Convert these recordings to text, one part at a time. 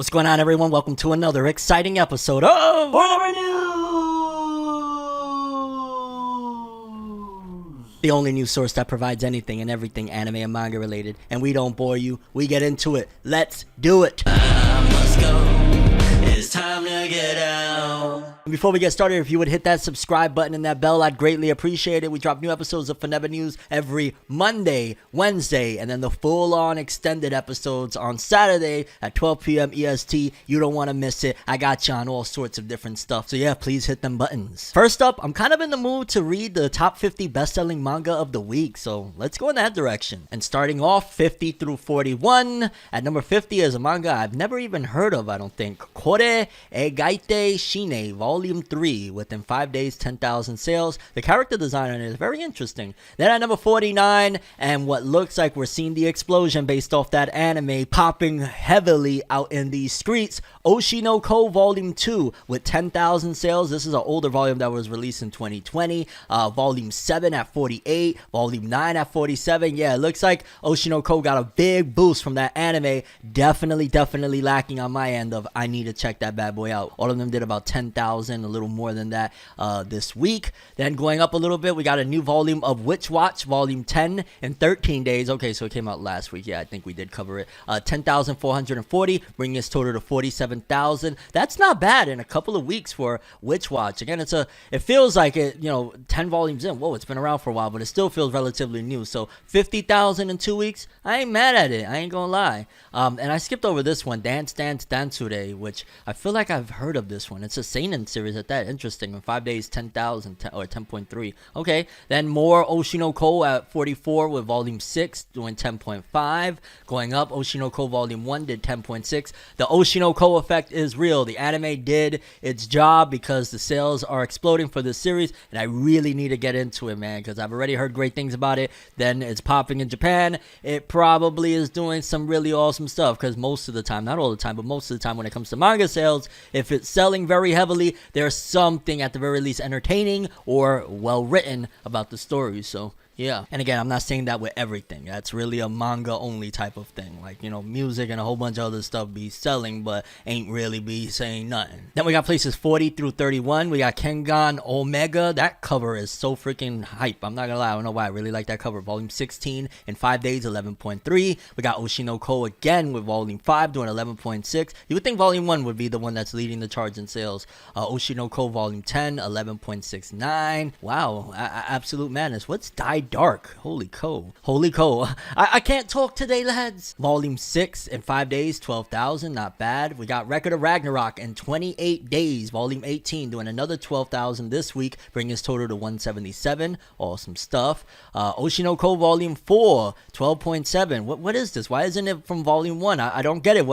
What's going on, everyone? Welcome to another exciting episode of FORNEVERNEWS, the only news source that provides anything and everything anime and manga related. And we don't bore you, we get into it. Let's do it. I must go. It's time to get out. Before we get started, if you would hit that subscribe button and that bell, I'd greatly appreciate it. We drop new episodes of FORNEVERNEWS every Monday, Wednesday, and then the full-on extended episodes on Saturday at 12 p.m. EST. You don't want to miss it. I got you on all sorts of different stuff. So yeah, please hit them buttons. First up, I'm kind of in the mood to read the top 50 best-selling manga of the week, so let's go in that direction. And starting off 50 through 41, at number 50 is a manga I've never even heard of, I don't think. Kore Egaite Shine, Volume 3, within 5 days, 10,000 sales. The character design on it is very interesting. Then at number 49, and what looks like we're seeing the explosion based off that anime popping heavily out in these streets, Oshinoko Volume 2 with 10,000 sales. This is an older volume that was released in 2020. Volume 7 at 48, Volume 9 at 47. Yeah, it looks like Oshinoko got a big boost from that anime. Definitely lacking on my end of I need to check that bad boy out. All of them did about 10,000, a little more than that this week. Then going up a little bit, we got a new volume of Witch Watch, Volume 10 in 13 days. Okay, so it came out last week. Yeah, I think we did cover it. 10,440, bringing its total to 47,000. That's not bad in a couple of weeks for Witch Watch. Again, it feels like it, 10 volumes in. Whoa, it's been around for a while, but it still feels relatively new. So 50,000 in 2 weeks, I ain't mad at it. I ain't gonna lie. And I skipped over this one, Dance Dance Dansure, which I feel like I've heard of this one. It's a seinen series at that. Interesting. In 5 days, 10,000 or 10.3. Okay. Then more Oshinoko at 44 with Volume 6 doing 10.5. Going up, Oshinoko Volume 1 did 10.6. The Oshinoko effect is real. The anime did its job because the sales are exploding for this series, and I really need to get into it, man, because I've already heard great things about it. Then it's popping in Japan. It probably is doing some really awesome stuff because most of the time, not all the time, but most of the time when it comes to manga sales, if it's selling very heavily, there's something at the very least entertaining or well written about the story. So yeah, and again, I'm not saying that with everything. That's really a manga only type of thing. Like, music and a whole bunch of other stuff be selling, but ain't really be saying nothing. Then we got places 40 through 31. We got Kengan Omega. That cover is so freaking hype. I'm not gonna lie, I don't know why. I really like that cover. Volume 16 in 5 days, 11.3. We got Oshinoko again with Volume 5 doing 11.6. You would think Volume 1 would be the one that's leading the charge in sales. Oshinoko Volume 10, 11.69. Wow, absolute madness. What's Die Dark? Holy co. I can't talk today, lads. Volume 6 in 5 days, 12,000. Not bad. We got Record of Ragnarok in 28 days. Volume 18 doing another 12,000 this week, bringing his total to 177. Awesome stuff. Oshinoko Volume 4, 12.7. What is this? Why isn't it from Volume 1? I don't get it.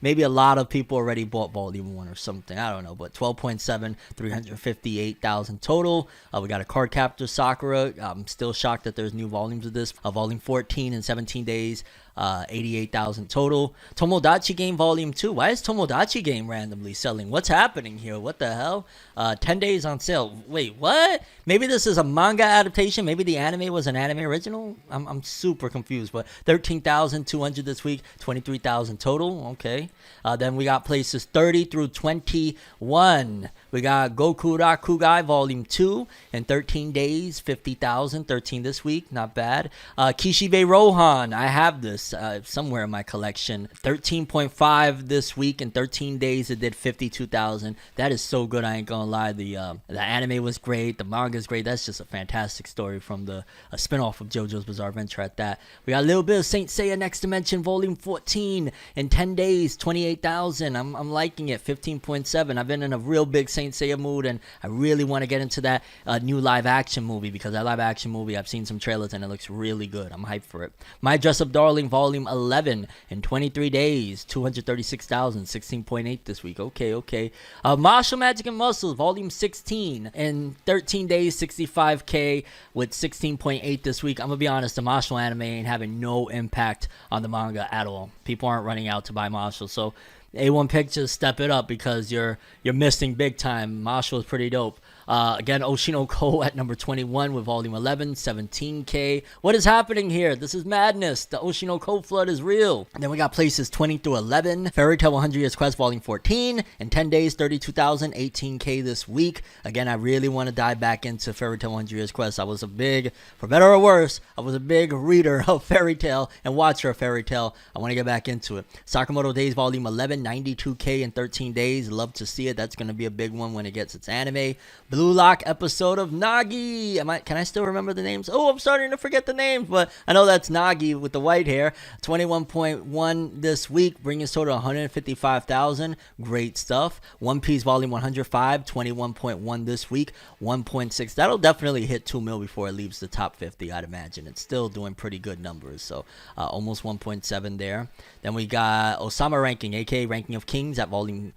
Maybe a lot of people already bought Volume 1 or something. I don't know. But 12.7, 358,000 total. We got a Card Captor Sakura. I'm still shocked that there's new volumes of this. Volume 14 in 17 days, 88,000 total. Tomodachi Game Volume 2. Why is Tomodachi Game randomly selling? What's happening here? What the hell? 10 days on sale. Wait, what? Maybe this is a manga adaptation. Maybe the anime was an anime original. I'm super confused. But 13,200 this week, 23,000 total. Okay. Then we got places 30 through 21. We got Goku Rakugai Volume 2 in 13 days, 50,000. 13 this week. Not bad. Kishibe Rohan. I have this somewhere in my collection. 13.5 this week. In 13 days, it did 52,000. That is so good. I ain't gonna lie. The anime was great. The manga is great. That's just a fantastic story from the spinoff of JoJo's Bizarre Adventure at that. We got a little bit of Saint Seiya Next Dimension Volume 14 in 10 days, 28,000. I'm liking it. 15.7. I've been in a real big Saint Seiya mood, and I really want to get into that new live action movie, because that live action movie, I've seen some trailers and it looks really good. I'm hyped for it. My Dress Up Darling Volume 11 in 23 days, 236,000, 16.8 this week. Okay. Martial Magic and Muscles Volume 16 in 13 days, 65k with 16.8 this week. I'm gonna be honest, the martial anime ain't having no impact on the manga at all. People aren't running out to buy martial, so A1 Pictures, step it up, because you're missing big time. Marshall is pretty dope. Again, Oshinoko at number 21 with volume 11, 17K. What is happening here? This is madness. The Oshinoko flood is real. And then we got places 20 through 11. Fairy Tail 100 Years Quest volume 14. In 10 days, 32,000, 18K this week. Again, I really want to dive back into Fairy Tail 100 Years Quest. I was a big, for better or worse, I was a big reader of Fairy Tail and watcher of Fairy Tail. I want to get back into it. Sakamoto Days volume 11, 92K in 13 days. Love to see it. That's going to be a big one when it gets its anime. Blue Lock episode of Nagi. Can I still remember the names? Oh, I'm starting to forget the names, but I know that's Nagi with the white hair. 21.1 this week, bringing us total 155,000. Great stuff. One Piece volume 105, 21.1 this week. 1.6. That'll definitely hit 2 mil before it leaves the top 50, I'd imagine. It's still doing pretty good numbers, so almost 1.7 there. Then we got Osama Ranking, aka Ranking of Kings, at volume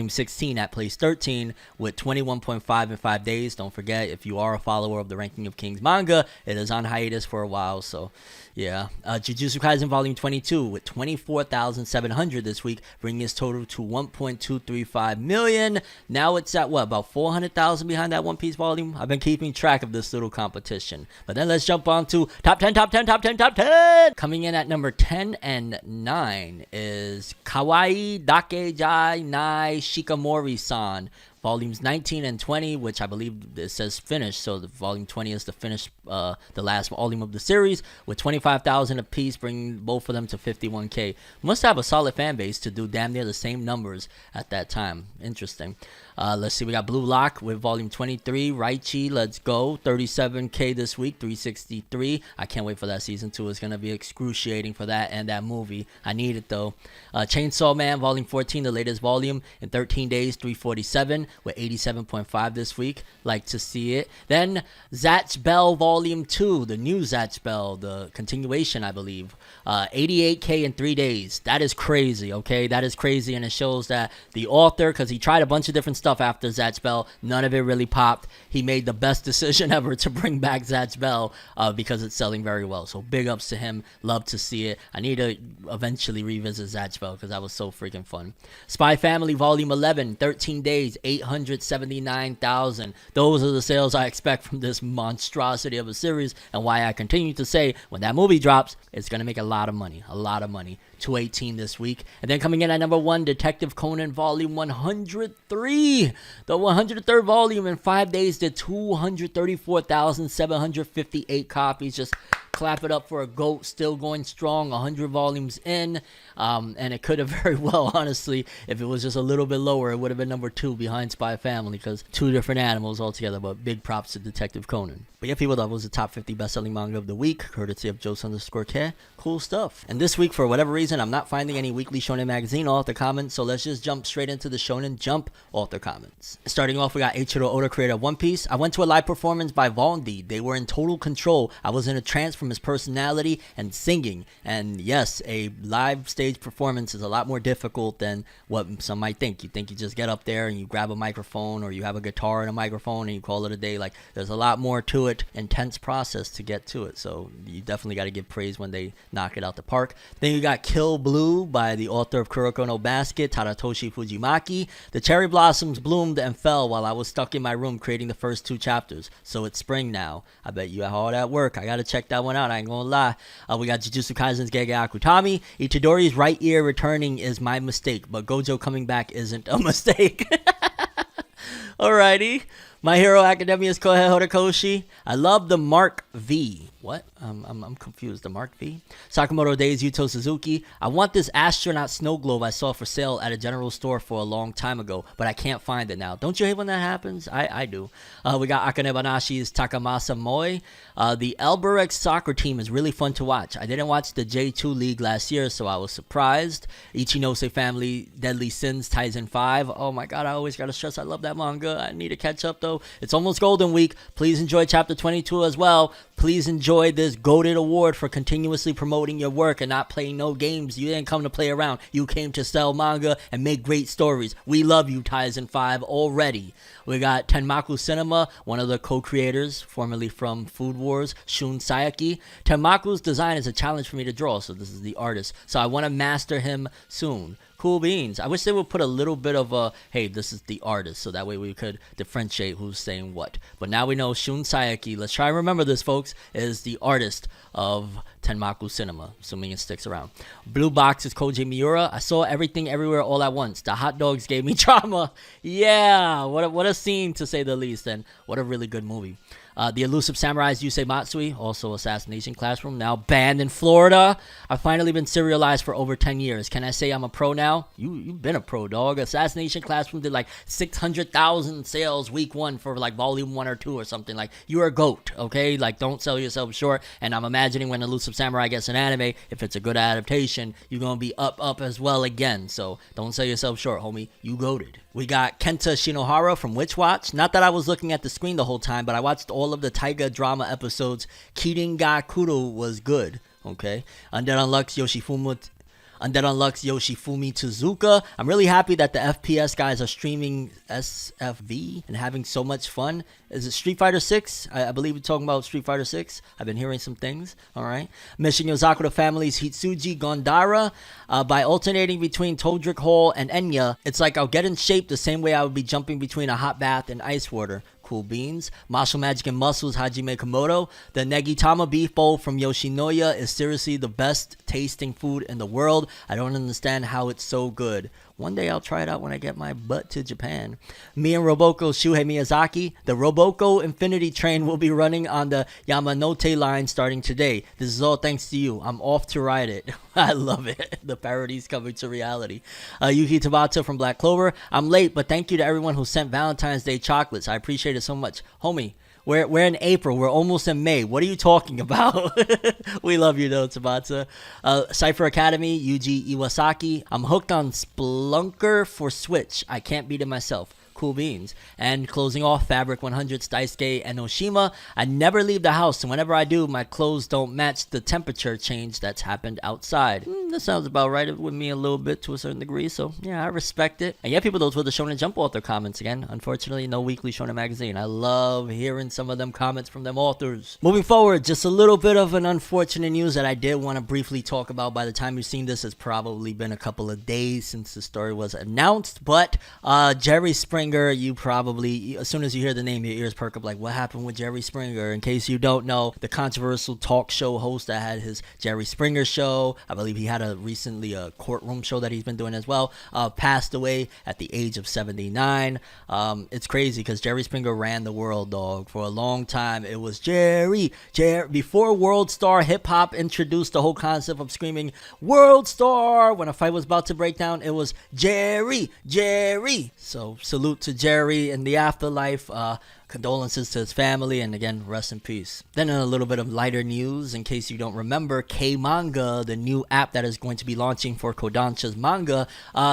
16 at place 13 with 21.5 in 5 days. Don't forget, if you are a follower of the Ranking of Kings manga, it is on hiatus for a while, so yeah. Jujutsu Kaisen volume 22 with 24,700 this week, bringing its total to 1.235 million. Now it's at what, about 400,000 behind that One Piece volume? I've been keeping track of this little competition. But then let's jump on to top 10. Coming in at number 10 and 9 is Kawaii Dakejai Nai Shikamori-san. Volumes 19 and 20, which I believe it says finished, so the volume 20 is the finished, the last volume of the series, with 25,000 apiece, bringing both of them to 51K. Must have a solid fan base to do damn near the same numbers at that time. Interesting. Let's see, we got Blue Lock with volume 23, Raichi, let's go, 37K this week, 363. I can't wait for that season 2. It's going to be excruciating for that and that movie. I need it though. Chainsaw Man volume 14, the latest volume, in 13 days, 347, with 87.5 this week. Like to see it. Then Zatch Bell volume 2, the new Zatch Bell, the continuation, I believe. 88K in 3 days. That is crazy, okay? That is crazy, and it shows that the author, because he tried a bunch of different stuff after Zatch Bell, none of it really popped. He made the best decision ever to bring back Zatch Bell because it's selling very well. So big ups to him. Love to see it. I need to eventually revisit Zatch Bell because that was so freaking fun. Spy Family volume 11, 13 days, 879,000. Those are the sales I expect from this monstrosity of a series, and why I continue to say when that movie drops, it's going to make a lot of money. 218 this week. And then coming in at number 1, Detective Conan volume 103. The 103rd volume in 5 days did 234,758 copies. Just clap it up for a GOAT, still going strong, 100 volumes in. And it could have very well, honestly, if it was just a little bit lower, it would have been number 2 behind Spy Family, because 2 different animals altogether. But big props to Detective Conan. But yeah, people, that was the top 50 best-selling manga of the week, courtesy of Jose_K. Cool stuff. And this week, for whatever reason, I'm not finding any weekly Shonen magazine author comments, so let's just jump straight into the Shonen Jump author comments. Starting off, we got Eiichiro Oda, creator of One Piece. I went to a live performance by Valdi. They were in total control. I was in a trance from his personality and singing. And yes, a live stage performance is a lot more difficult than what some might think. You think you just get up there and you grab a microphone, or you have a guitar and a microphone and you call it a day. Like, there's a lot more to it, intense process to get to it. So you definitely got to give praise when they knock it out the park. Then you got Kill Blue by the author of Kuroko no Basket, Tadatoshi Fujimaki. The cherry blossoms bloomed and fell while I was stuck in my room creating the first 2 chapters. So it's spring now. I bet you have all that work. I got to check that one out. I ain't gonna lie. We got Jujutsu Kaisen's Gege Akutami. Itadori's right ear returning is my mistake, but Gojo coming back isn't a mistake. Alrighty. My Hero Academia's Kohei Horikoshi. I love the Mark V. What? I'm confused. The Mark V? Sakamoto Days Yuto Suzuki. I want this astronaut snow globe I saw for sale at a general store for a long time ago, but I can't find it now. Don't you hate when that happens? I do. We got Akane Banashi's Takamasa Moi. The Alberex soccer team is really fun to watch. I didn't watch the J2 League last year, so I was surprised. Ichinose Family Deadly Sins Taizen 5. Oh my god, I always gotta stress I love that manga. I need to catch up though. It's almost Golden Week. Please enjoy chapter 22 as well. Please enjoy this GOATed award for continuously promoting your work and not playing no games. You didn't come to play around. You came to sell manga and make great stories. We love you, Taizen 5, already. We got Tenmaku Cinema, one of the co-creators, formerly from Food Wars, Shun Sayaki. Tenmaku's design is a challenge for me to draw, so this is the artist. So I want to master him soon. Cool beans. I wish they would put a little bit of a, hey, this is the artist, so that way we could differentiate who's saying what. But now we know Shun Saeki, let's try and remember this, folks, is the artist of Tenmaku Cinema, assuming it sticks around. Blue Box is Koji Miura. I saw Everything Everywhere All at Once. The hot dogs gave me trauma. Yeah, what a scene, to say the least, and what a really good movie. The Elusive Samurai's Yusei Matsui, also Assassination Classroom, now banned in Florida. I've finally been serialized for over 10 years. Can I say I'm a pro now? You've been a pro, dog. Assassination Classroom did like 600,000 sales week 1 for like volume 1 or 2 or something. Like, you're a goat, okay? Like, don't sell yourself short. And I'm imagining when Elusive Samurai gets an anime, if it's a good adaptation, you're going to be up as well again. So don't sell yourself short, homie. You goated. We got Kenta Shinohara from Witch Watch. Not that I was looking at the screen the whole time, but I watched all of the Taiga drama episodes. Kirin ga Kuro was good, okay? Undead Unluck's Yoshifumi Tezuka. I'm really happy that the FPS guys are streaming SFV and having so much fun. Is it Street Fighter 6? I believe we're talking about Street Fighter 6. I've been hearing some things. All right. Mission Yozakura Family's Hitsuji Gondara. By alternating between Todrick Hall and Enya, it's like I'll get in shape the same way I would be jumping between a hot bath and ice water. Cool beans. Martial Magic and Muscles, Hajime Komodo. The Negitama beef bowl from Yoshinoya is seriously the best tasting food in the world. I don't understand how it's so good. One day I'll try it out when I get my butt to Japan. Me and Roboko Shuhei Miyazaki. The Roboko Infinity Train will be running on the Yamanote line starting today. This is all thanks to you. I'm off to ride it. I love it. The parody's coming to reality. Yuki Tabata from Black Clover. I'm late, but thank you to everyone who sent Valentine's Day chocolates. I appreciate it so much. Homie, we're in April. We're almost in May. What are you talking about? We love you, though, Tabata. Cypher Academy, Yuji Iwasaki. I'm hooked on Splunker for Switch. I can't beat it myself. Cool beans. And closing off, Fabric 100's Daisuke Enoshima. I never leave the house, and whenever I do, my clothes don't match the temperature change that's happened outside. That sounds about right with me a little bit to a certain degree, so yeah, I respect it. And yeah, people, those were the Shonen Jump author comments again. Unfortunately, no weekly Shonen magazine. I love hearing some of them comments from them authors. Moving forward, just a little bit of an unfortunate news that I did want to briefly talk about. By the time you've seen this, it's probably been a couple of days since the story was announced, but Jerry Springer, you probably, as soon as you hear the name, your ears perk up like, what happened with Jerry Springer? In case you don't know, the controversial talk show host that had his Jerry Springer show, I believe he had recently a courtroom show that he's been doing as well, passed away at the age of 79. It's crazy because Jerry Springer ran the world, dog, for a long time. It was Jerry. Before World Star Hip Hop introduced the whole concept of screaming World Star when a fight was about to break down, it was Jerry. So salute to Jerry in the afterlife. Condolences to his family, and again, rest in peace. Then in a little bit of lighter news, in case you don't remember, K-Manga, the new app that is going to be launching for Kodansha's manga,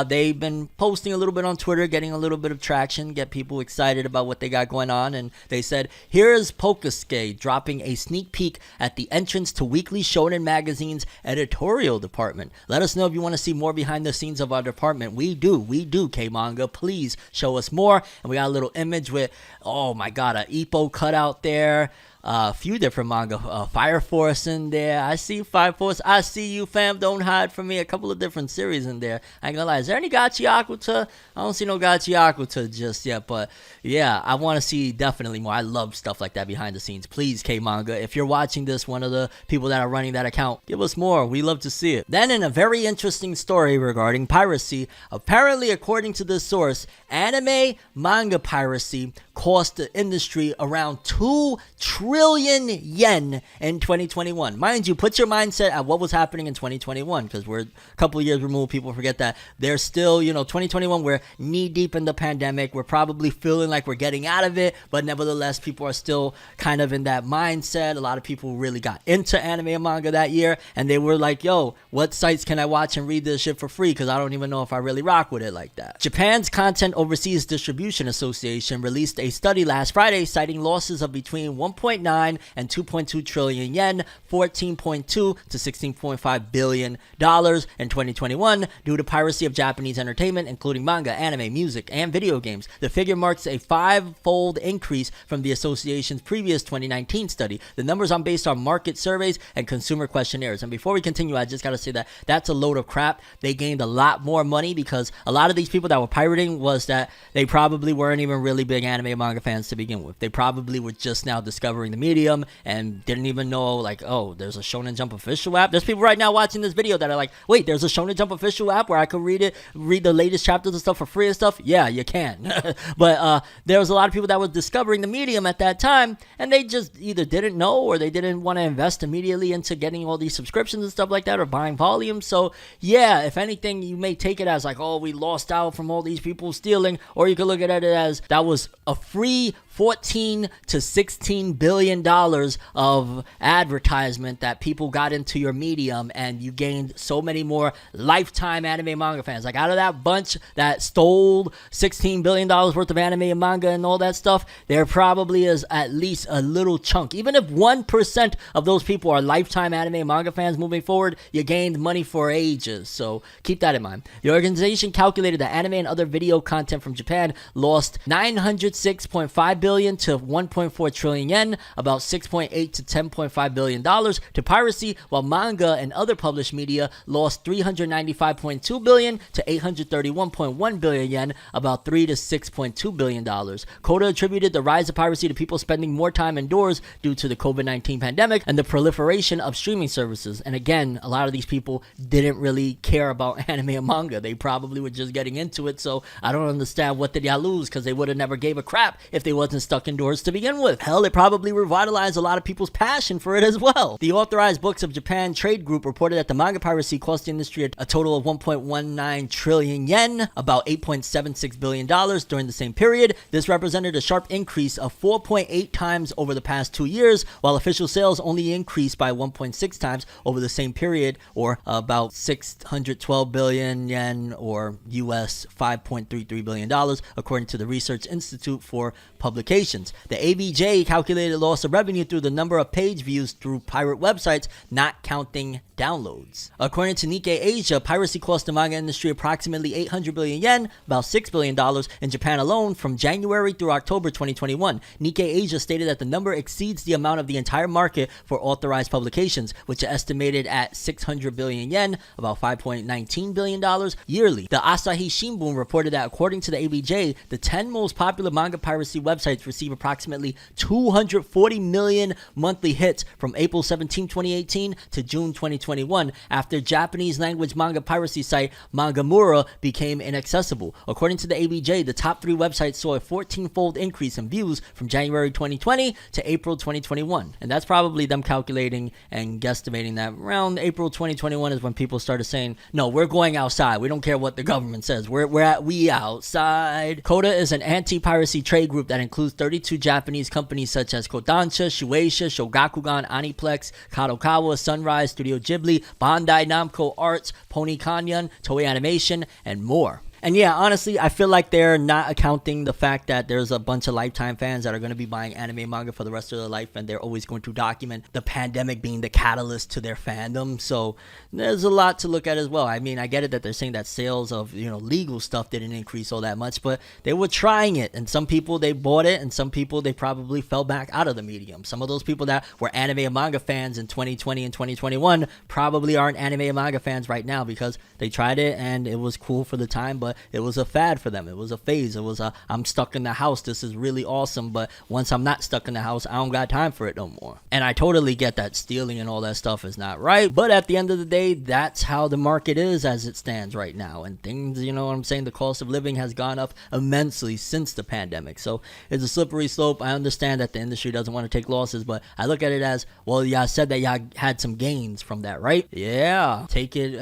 they've been posting a little bit on Twitter, getting a little bit of traction, get people excited about what they got going on, and they said, here's Pokusuke dropping a sneak peek at the entrance to Weekly Shonen Magazine's editorial department. Let us know if you want to see more behind the scenes of our department. We do, K-Manga. Please show us more. And we got a little image with, oh my god, a Ippo cutout there, a few different manga, Fire Force in there. I see Fire Force. I see you, fam. Don't hide from me. A couple of different series in there. I ain't gonna lie. Is there any Gachi Akuta? I don't see no Gachi Akuta just yet, but yeah, I want to see definitely more. I love stuff like that behind the scenes. Please, K-Manga, if you're watching this, one of the people that are running that account, give us more. We love to see it. Then in a very interesting story regarding piracy, apparently according to this source, anime manga piracy cost the industry around 2 trillion yen in 2021. Mind you, put your mindset at what was happening in 2021, because we're a couple of years removed. People forget that there's still, 2021, we're knee deep in the pandemic. We're probably feeling like we're getting out of it, but nevertheless, people are still kind of in that mindset. A lot of people really got into anime and manga that year, and they were like, yo, what sites can I watch and read this shit for free? Because I don't even know if I really rock with it like that. Japan's Content Overseas Distribution Association released a study last Friday citing losses of between 1.9 2.9 and 2.2 trillion yen, 14.2 to 16.5 billion dollars in 2021 due to piracy of Japanese entertainment, including manga, anime, music, and video games. The figure marks a five-fold increase from the association's previous 2019 study. The numbers are based on market surveys and consumer questionnaires. And before we continue, I just gotta say that that's a load of crap. They gained a lot more money because a lot of these people that were pirating was that they probably weren't even really big anime and manga fans to begin with. They probably were just now discovering the medium and didn't even know, like, oh, there's a Shonen Jump official app. There's people right now watching this video that are like, wait, there's a Shonen Jump official app where I could read the latest chapters and stuff for free and stuff. Yeah, you can. But there was a lot of people that was discovering the medium at that time, and they just either didn't know or they didn't want to invest immediately into getting all these subscriptions and stuff like that or buying volume. So yeah, if anything, you may take it as like, oh, we lost out from all these people stealing, or you could look at it as that was a free 14 to 16 billion dollars of advertisement that people got into your medium, and you gained so many more lifetime anime manga fans. Like, out of that bunch that stole 16 billion dollars worth of anime and manga and all that stuff, there probably is at least a little chunk. Even if 1% of those people are lifetime anime and manga fans moving forward, you gained money for ages. So keep that in mind. The organization calculated that anime and other video content from Japan lost 906.5 billion to 1.4 trillion yen, about 6.8 to 10.5 billion dollars to piracy, while manga and other published media lost 395.2 billion to 831.1 billion yen, about 3 to 6.2 billion dollars. Koda attributed the rise of piracy to people spending more time indoors due to the COVID-19 pandemic and the proliferation of streaming services. And again, a lot of these people didn't really care about anime and manga. They probably were just getting into it, so I don't understand what did y'all lose, because they would have never gave a crap if they wasn't stuck indoors to begin with. Hell, it probably revitalized a lot of people's passion for it as well. The Authorized Books of Japan Trade Group reported that the manga piracy cost the industry a total of 1.19 trillion yen, about $8.76 billion during the same period. This represented a sharp increase of 4.8 times over the past 2 years, while official sales only increased by 1.6 times over the same period, or about 612 billion yen, or US $5.33 billion, according to the Research Institute for Publications. The ABJ calculated loss of revenue through the number of page views through pirate websites, not counting downloads. According to Nikkei Asia, piracy cost the manga industry approximately 800 billion yen, about $6 billion in Japan alone from January through October 2021. Nikkei Asia stated that the number exceeds the amount of the entire market for authorized publications, which are estimated at 600 billion yen, about $5.19 billion yearly. The Asahi Shimbun reported that according to the ABJ, the 10 most popular manga piracy websites receive approximately 240 million monthly hits from April 17, 2018 to June 2021, after Japanese language manga piracy site Mangamura became inaccessible. According to the ABJ, the top 3 websites saw a 14-fold increase in views from January 2020 to April 2021. And that's probably them calculating and guesstimating that around April 2021 is when people started saying, no, we're going outside. We don't care what the government says. We outside. Koda is an anti-piracy trade group that includes 32 Japanese companies such as Kodansha, Shueisha, Shogakukan, Aniplex, Kadokawa, Sunrise, Studio Ghibli, Bandai Namco Arts, Pony Canyon, Toei Animation, and more. And yeah, honestly, I feel like they're not accounting the fact that there's a bunch of lifetime fans that are going to be buying anime and manga for the rest of their life, and they're always going to document the pandemic being the catalyst to their fandom. So there's a lot to look at as well. I mean, I get it that they're saying that sales of, legal stuff didn't increase all that much, but they were trying it, and some people, they bought it, and some people, they probably fell back out of the medium. Some of those people that were anime and manga fans in 2020 and 2021 probably aren't anime and manga fans right now because they tried it and it was cool for the time, but it was a fad for them. It was a phase. It was I'm stuck in the house. This is really awesome, but once I'm not stuck in the house, I don't got time for it no more. And I totally get that stealing and all that stuff is not right, but at the end of the day, that's how the market is as it stands right now. And things, you know what I'm saying, the cost of living has gone up immensely since the pandemic. So it's a slippery slope. I understand that the industry doesn't want to take losses, but I look at it as, well, y'all said that y'all had some gains from that, right? Yeah, take it,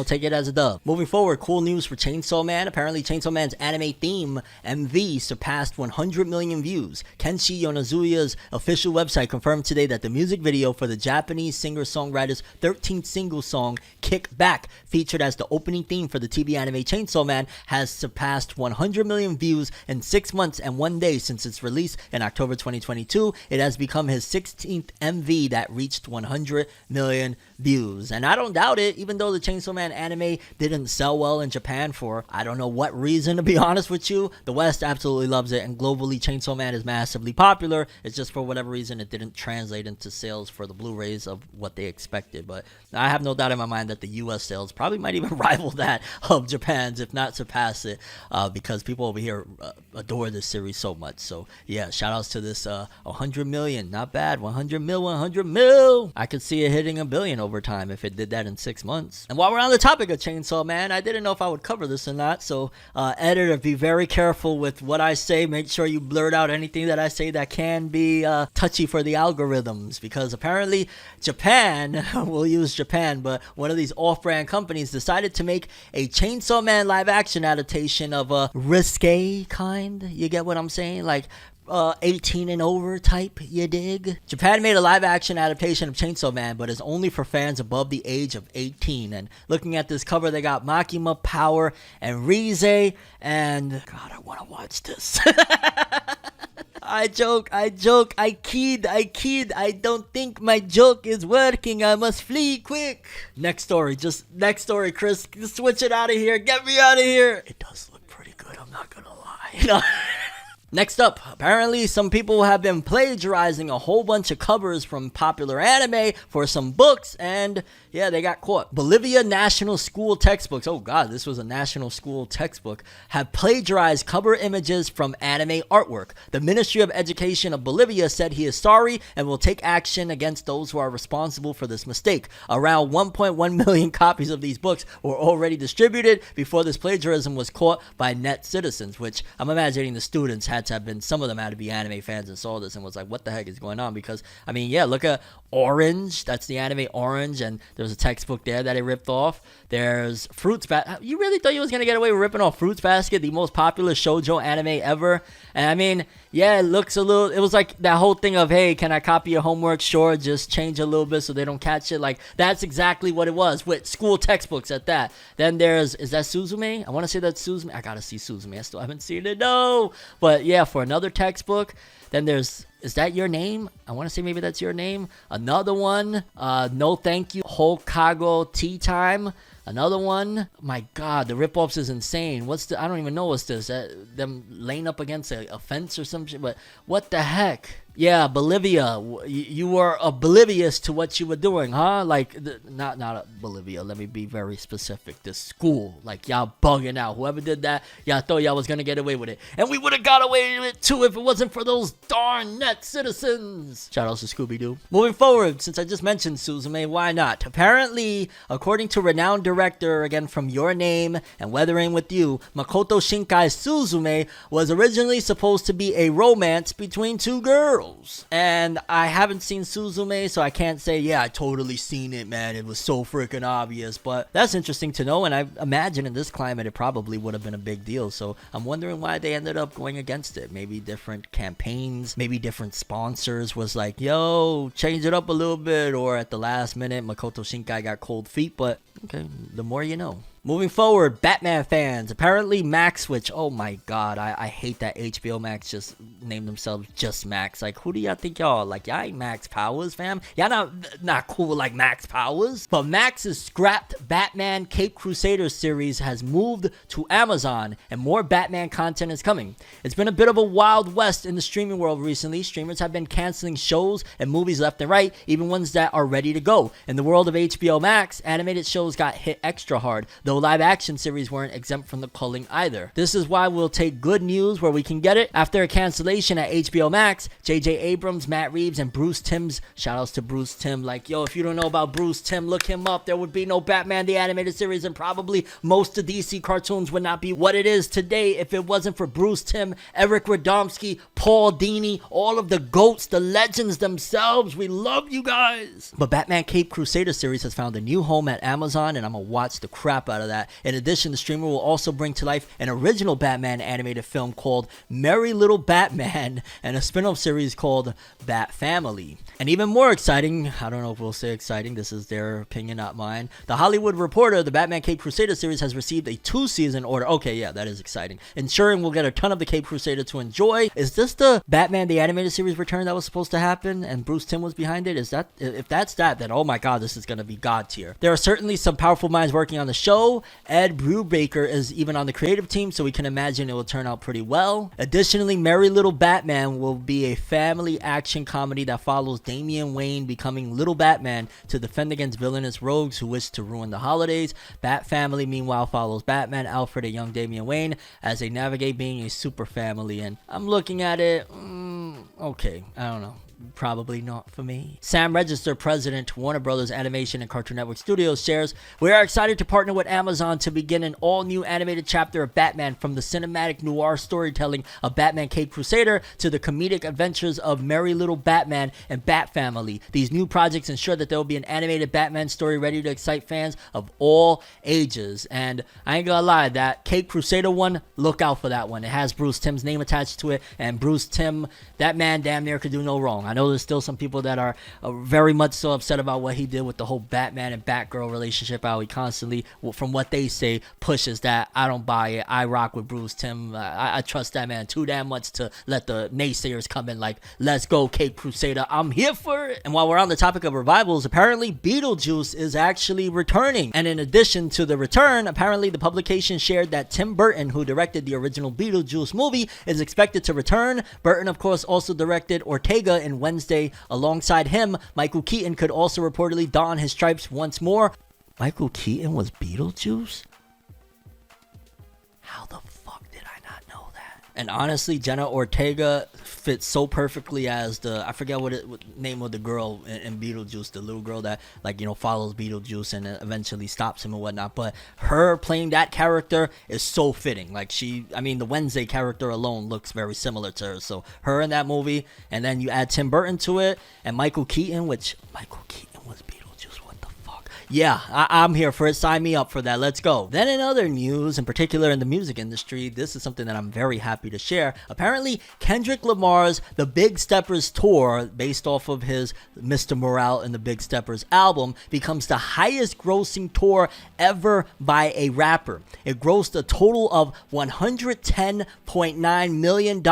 take it as a dub. Moving forward, cool news for Chainsaw Man. Apparently, Chainsaw Man's anime theme MV surpassed 100 million views. Kenshi Yonezuya's official website confirmed today that the music video for the Japanese singer-songwriter's 13th single song, Kick Back, featured as the opening theme for the TV anime Chainsaw Man, has surpassed 100 million views in 6 months and 1 day since its release in October 2022. It has become his 16th MV that reached 100 million views. And I don't doubt it, even though the Chainsaw Man anime didn't sell well in Japan for I don't know what reason, to be honest with you. The West absolutely loves it, and globally Chainsaw Man is massively popular. It's just for whatever reason it didn't translate into sales for the Blu-rays of what they expected. But I have no doubt in my mind that the US sales probably might even rival that of Japan's, if not surpass it, because people over here adore this series so much. So yeah, shout outs to this 100 million, not bad. 100 mil. I could see it hitting $1 billion over time if it did that in 6 months. And while we're on the topic of Chainsaw Man, I didn't know if I would cover this or not, so editor, be very careful with what I say. Make sure you blurt out anything that I say that can be touchy for the algorithms, because apparently Japan, we'll use Japan, but one of these off-brand companies decided to make a Chainsaw Man live action adaptation of a risque kind. You get what I'm saying? Like 18 and over type, you dig? Japan made a live action adaptation of Chainsaw Man, but is only for fans above the age of 18. And looking at this cover, they got Makima, Power, and Rize, and God, I want to watch this. I joke, I kid, I don't think my joke is working, I must flee quick. Next story, Chris, just switch it out of here, get me out of here. It does look pretty good, I'm not gonna lie. Next up, apparently some people have been plagiarizing a whole bunch of covers from popular anime for some books, and yeah, they got caught. Bolivia National School textbooks, oh god, this was a national school textbook, have plagiarized cover images from anime artwork. The Ministry of Education of Bolivia said he is sorry and will take action against those who are responsible for this mistake. Around 1.1 million copies of these books were already distributed before this plagiarism was caught by net citizens, which I'm imagining the students had to have been, some of them had to be anime fans and saw this and was like, what the heck is going on? Because I mean, yeah, look at Orange, that's the anime Orange, and there's a textbook there that it ripped off. There's Fruits Basket. You really thought you was gonna get away with ripping off Fruits Basket, the most popular shoujo anime ever? And I mean, yeah, it looks a little, it was like that whole thing of, hey, can I copy your homework? Sure, just change a little bit so they don't catch it. Like, that's exactly what it was with school textbooks at that. Then there's, is that Suzume? I want to say that's Suzume. I gotta see Suzume. I still haven't seen it, no. But yeah, for another textbook. Then there's, is that your name? I want to say maybe that's your name. Another one, no thank you, Hokago Tea Time. Another one, my god, the rip-offs is insane. What's the, I don't even know what's this, them laying up against a fence or some shit, but what the heck? Yeah, Bolivia, you were oblivious to what you were doing, huh? Like, not Bolivia, let me be very specific. This school, like, y'all bugging out. Whoever did that, y'all thought y'all was gonna get away with it. And we would have got away with it too if it wasn't for those darn net citizens. Shout out to Scooby-Doo. Moving forward, since I just mentioned Suzume, why not? Apparently, according to renowned director, again from Your Name and Weathering with You, Makoto Shinkai's Suzume was originally supposed to be a romance between two girls. And I haven't seen Suzume, so I can't say, yeah, I totally seen it, man. It was so freaking obvious. But that's interesting to know, and I imagine in this climate it probably would have been a big deal. So I'm wondering why they ended up going against it. Maybe different campaigns, maybe different sponsors was like, yo, change it up a little bit. Or at the last minute, Makoto Shinkai got cold feet. But okay, the more you know. Moving forward, Batman fans. Apparently Max Switch. Oh my god, I hate that HBO Max just named themselves just Max. Like, who do y'all think y'all are? Like, y'all ain't Max Powers, fam. Y'all not cool like Max Powers. But Max's scrapped Batman Cape Crusaders series has moved to Amazon, and more Batman content is coming. It's been a bit of a wild west in the streaming world recently. Streamers have been canceling shows and movies left and right, even ones that are ready to go. In the world of HBO Max, animated shows got hit extra hard, though live action series weren't exempt from the culling either. This is why we'll take good news where we can get it. After a cancellation Cancellation at HBO Max. J.J. Abrams, Matt Reeves, and Bruce Timm's. Shoutouts to Bruce Timm. Like, yo, if you don't know about Bruce Timm, look him up. There would be no Batman the Animated Series, and probably most of DC cartoons would not be what it is today if it wasn't for Bruce Timm, Eric Radomski, Paul Dini, all of the GOATs, the legends themselves. We love you guys. But Batman Caped Crusader series has found a new home at Amazon, and I'm gonna watch the crap out of that. In addition, the streamer will also bring to life an original Batman animated film called Merry Little Batman and a spin-off series called Bat Family. And even more exciting, I don't know if we'll say exciting, this is their opinion, not mine. The Hollywood Reporter, the Batman Caped Crusader series has received a 2-season order. Okay, yeah, that is exciting. Ensuring we'll get a ton of the Caped Crusader to enjoy. Is this the Batman the Animated Series return that was supposed to happen and Bruce Timm was behind it? Is that, if that's that, then oh my god, this is gonna be god tier. There are certainly some powerful minds working on the show. Ed Brubaker is even on the creative team, so we can imagine it will turn out pretty well. Additionally, Merry Little Batman will be a family action comedy that follows Damian Wayne becoming Little Batman to defend against villainous rogues who wish to ruin the holidays. Bat Family, meanwhile, follows Batman, Alfred, and young Damian Wayne as they navigate being a super family. And I'm looking at it, okay, I don't know. Probably not for me. Sam Register, president, Warner Brothers Animation and Cartoon Network Studios, shares, "We are excited to partner with Amazon to begin an all-new animated chapter of Batman, from the cinematic noir storytelling of Batman Caped Crusader to the comedic adventures of Merry Little Batman and Bat Family. These new projects ensure that there will be an animated Batman story ready to excite fans of all ages." And I ain't gonna lie, that Caped Crusader one, look out for that one. It has Bruce Timm's name attached to it, and Bruce Timm, that man damn near could do no wrong. I know there's still some people that are very much so upset about what he did with the whole Batman and Batgirl relationship, how he constantly, from what they say, pushes that. I don't buy it. I rock with Bruce Timm. I trust that man too damn much to let the naysayers come in like, let's go Caped Crusader, I'm here for it. And while we're on the topic of revivals, apparently Beetlejuice is actually returning. And in addition to the return, apparently the publication shared that Tim Burton, who directed the original Beetlejuice movie, is expected to return. Burton, of course, also directed Ortega in Wednesday. Alongside him, Michael Keaton could also reportedly don his stripes once more. Michael Keaton was Beetlejuice? How the fuck did I not know that? And honestly, Jenna Ortega fits so perfectly as the, I forget what name of the girl in Beetlejuice, the little girl that, like, you know, follows Beetlejuice and eventually stops him and whatnot. But her playing that character is so fitting. Like, I mean, the Wednesday character alone looks very similar to her. So her in that movie, and then you add Tim Burton to it and Michael Keaton, which Michael Keaton was Beetlejuice. What the fuck? Yeah, I'm here for it. Sign me up for that. Let's go. Then in other news, in particular in the music industry, this is something that I'm very happy to share. Apparently, Kendrick Lamar's The Big Steppers tour, based off of his Mr. Morale and the Big Steppers album, becomes the highest grossing tour ever by a rapper. It grossed a total of $110.9 million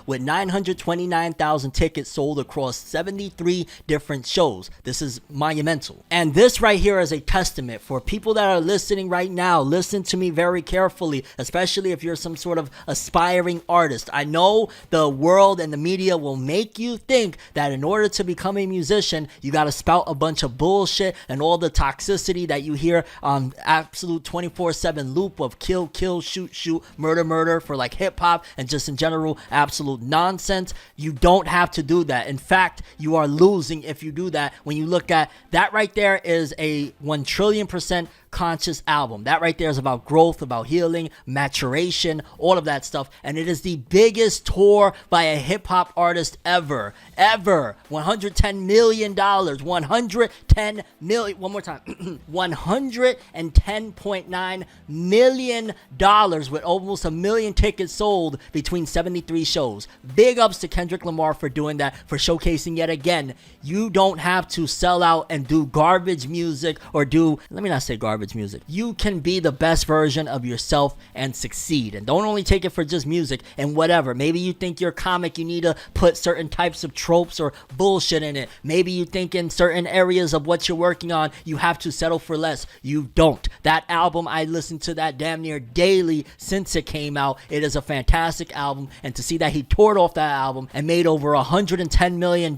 with 929,000 tickets sold across 73 different shows. This is monumental. And this right here is a testament for people that are listening right now. Listen to me very carefully, especially if you're some sort of aspiring artist. I know the world and the media will make you think that in order to become a musician, you got to spout a bunch of bullshit and all the toxicity that you hear on absolute 24/7 loop of kill, kill, shoot, shoot, murder, murder for like hip hop and just in general absolute nonsense. You don't have to do that. In fact, you are losing if you do that. When you look at that right there is a 1,000,000,000% conscious album. That right there is about growth, about healing, maturation, all of that stuff. And it is the biggest tour by a hip-hop artist ever. $110 million. 110 million. One more time. $110.9 million with almost 1 million tickets sold between 73 shows. Big ups to Kendrick Lamar for doing that, for showcasing yet again. You don't have to sell out and do garbage music or do, let me not say garbage music. You can be the best version of yourself and succeed. And don't only take it for just music and whatever. Maybe you think you're a comic, you need to put certain types of tropes or bullshit in it. Maybe you think in certain areas of what you're working on, you have to settle for less. You don't. That album, I listened to that damn near daily since it came out. It is a fantastic album. And to see that he toured off that album and made over $110 million,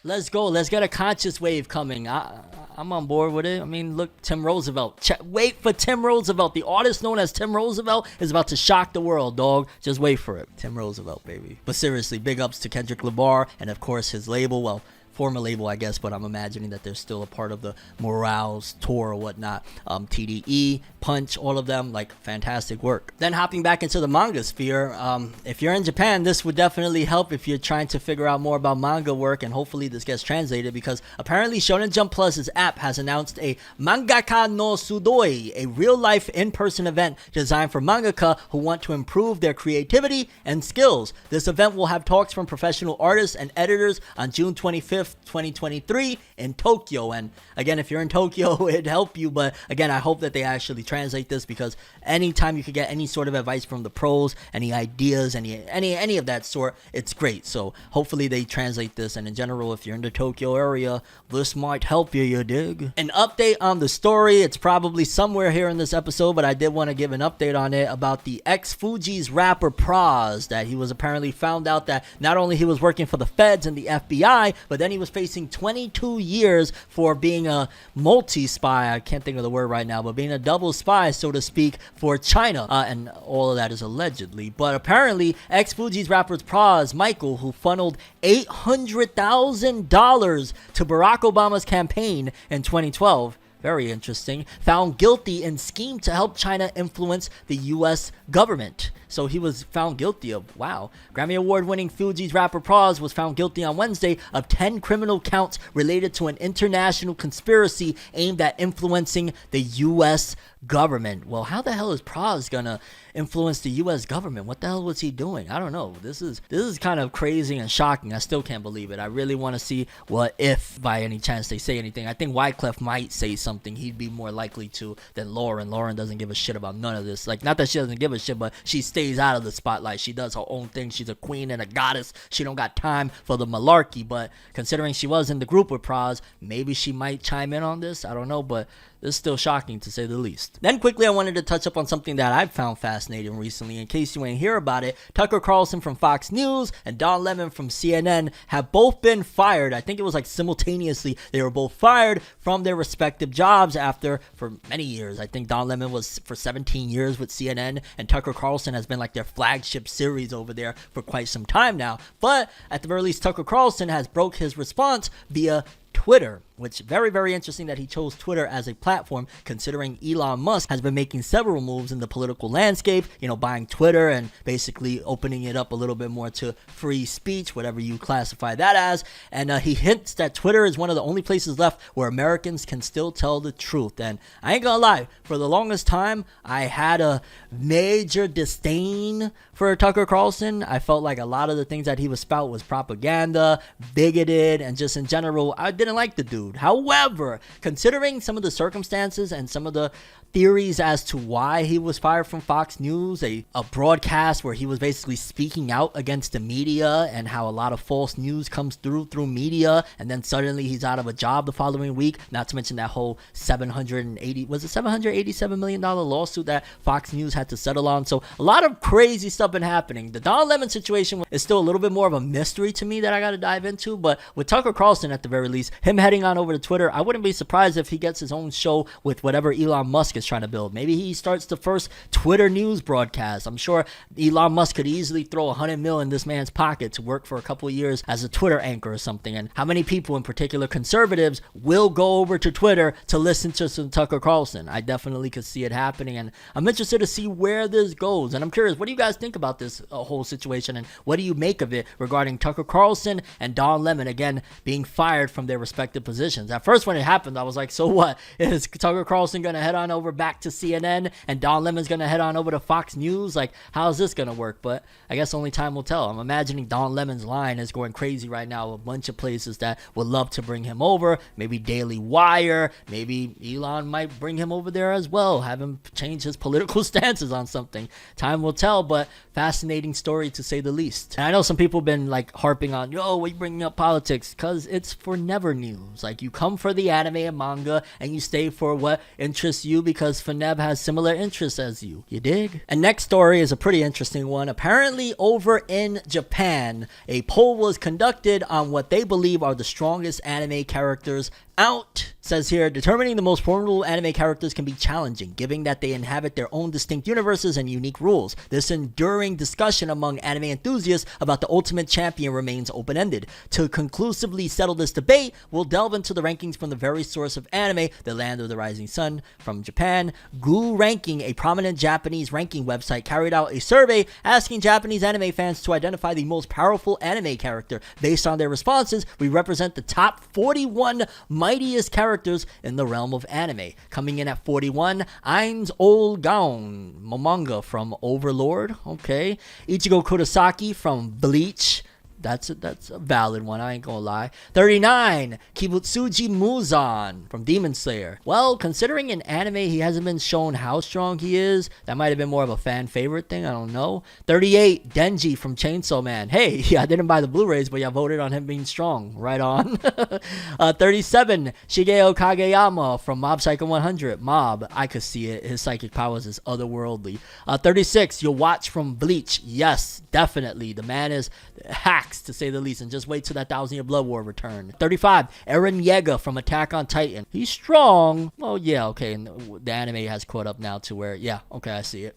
Let's go. Let's get a conscious wave coming. I'm on board with it. I mean, look, Tim Roosevelt. Wait for Tim Roosevelt. The artist known as Tim Roosevelt is about to shock the world, dog. Just wait for it. Tim Roosevelt, baby. But seriously, big ups to Kendrick Lamar and, of course, his label. Well, former label, I guess, but I'm imagining that they're still a part of the Morales tour or whatnot. TDE, Punch, all of them, like, fantastic work. Then hopping back into the manga sphere, if you're in Japan, this would definitely help if you're trying to figure out more about manga work, and hopefully this gets translated, because apparently Shonen Jump Plus's app has announced a Mangaka no Sudoi, a real-life in-person event designed for mangaka who want to improve their creativity and skills. This event will have talks from professional artists and editors on June 25th, 2023 in Tokyo. And again, if you're in Tokyo, it'd help you, but again, I hope that they actually translate this, because anytime you could get any sort of advice from the pros, any ideas, any of that sort, it's great. So hopefully they translate this, and in general, if you're in the Tokyo area, this might help you, you dig? An update on the story, it's probably somewhere here in this episode, but I did want to give an update on it, about the ex-Fugees rapper Pras, that he was apparently found out that not only he was working for the feds and the FBI, but then he was facing 22 years for being a multi-spy, I can't think of the word right now, but being a double spy, so to speak, for China, and all of that is allegedly. But apparently, ex-Fugees rappers Pras Michael, who funneled $800,000 to Barack Obama's campaign in 2012, very interesting, found guilty in scheme to help China influence the U.S. government. So he was found guilty of, wow. Grammy Award-winning Fugees rapper Pras was found guilty on Wednesday of 10 criminal counts related to an international conspiracy aimed at influencing the U.S. government. Well, how the hell is Pras gonna influence the U.S. government? What the hell was he doing? I don't know. This is kind of crazy and shocking. I still can't believe it. I really want to see what if, by any chance, they say anything. I think Wyclef might say something. He'd be more likely to than Lauren. Lauren doesn't give a shit about none of this. Like, not that she doesn't give a shit, but she stays out of the spotlight. She does her own thing. She's a queen and a goddess. She don't got time for the malarkey. But considering she was in the group with Pras, maybe she might chime in on this. I don't know, but this is still shocking to say the least. Then quickly, I wanted to touch up on something that I've found fascinating recently. In case you ain't hear about it, Tucker Carlson from Fox News and Don Lemon from CNN have both been fired. I think it was like simultaneously. They were both fired from their respective jobs after, for many years. I think Don Lemon was for 17 years with CNN, and Tucker Carlson has been like their flagship series over there for quite some time now. But at the very least, Tucker Carlson has broke his response via Twitter, which very, very interesting that he chose Twitter as a platform, considering Elon Musk has been making several moves in the political landscape, buying Twitter and basically opening it up a little bit more to free speech, whatever you classify that as. And he hints that Twitter is one of the only places left where Americans can still tell the truth. And I ain't gonna lie, for the longest time, I had a major disdain for Tucker Carlson. I felt like a lot of the things that he was spout was propaganda, bigoted, and just in general, I didn't like the dude. However, considering some of the circumstances and some of the theories as to why he was fired from Fox News, a broadcast where he was basically speaking out against the media and how a lot of false news comes through media, and then suddenly he's out of a job the following week, not to mention that whole $787 million lawsuit that Fox News had to settle on. So a lot of crazy stuff been happening. The Don Lemon situation is still a little bit more of a mystery to me that I got to dive into, but with Tucker Carlson at the very least, him heading on over to Twitter, I wouldn't be surprised if he gets his own show with whatever Elon Musk is trying to build. Maybe he starts the first Twitter news broadcast. I'm sure Elon Musk could easily throw $100 million in this man's pocket to work for a couple of years as a Twitter anchor or something. And how many people, in particular conservatives, will go over to Twitter to listen to some Tucker Carlson? I definitely could see it happening, and I'm interested to see where this goes. And I'm curious, what do you guys think about this whole situation, and what do you make of it regarding Tucker Carlson and Don Lemon, again, being fired from their respective positions? At first, when it happened, I was like, so what? Is Tucker Carlson going to head on over back to CNN and Don Lemon's going to head on over to Fox News? Like, how's this going to work? But I guess only time will tell. I'm imagining Don Lemon's line is going crazy right now. A bunch of places that would love to bring him over. Maybe Daily Wire. Maybe Elon might bring him over there as well. Have him change his political stances on something. Time will tell, but fascinating story to say the least. And I know some people have been like harping on, yo, we bringing up politics, because it's FORNEVERNEWS. Like, you come for the anime and manga and you stay for what interests you, because because FORNEV has similar interests as you. You dig? And next story is a pretty interesting one. Apparently over in Japan, a poll was conducted on what they believe are the strongest anime characters out. Says here, determining the most formidable anime characters can be challenging, given that they inhabit their own distinct universes and unique rules. This enduring discussion among anime enthusiasts about the ultimate champion remains open-ended. To conclusively settle this debate, we'll delve into the rankings from the very source of anime, the land of the rising sun. From Japan, GoouRanking, a prominent Japanese ranking website, carried out a survey asking Japanese anime fans to identify the most powerful anime character. Based on their responses, we represent the top 41 mightiest characters in the realm of anime. Coming in at 41, Ainz Old Gaon, Manga from Overlord. Okay. Ichigo Kurosaki from Bleach. That's a valid one, I ain't gonna lie. 39, Kibutsuji Muzan from Demon Slayer. Well, considering in anime he hasn't been shown how strong he is, that might have been more of a fan favorite thing, I don't know. 38, Denji from Chainsaw Man. Hey, yeah, I didn't buy the Blu-rays, but yeah, voted on him being strong. Right on. 37, Shigeo Kageyama from Mob Psycho 100. Mob, I could see it. His psychic powers is otherworldly. 36, You'll Watch from Bleach. Yes, definitely. The man is hacked, to say the least, and just wait till that 1,000-year blood war return. 35, Eren Yeager from Attack on Titan. He's strong. Oh yeah, okay, and the anime has caught up now to where, yeah, okay, I see it.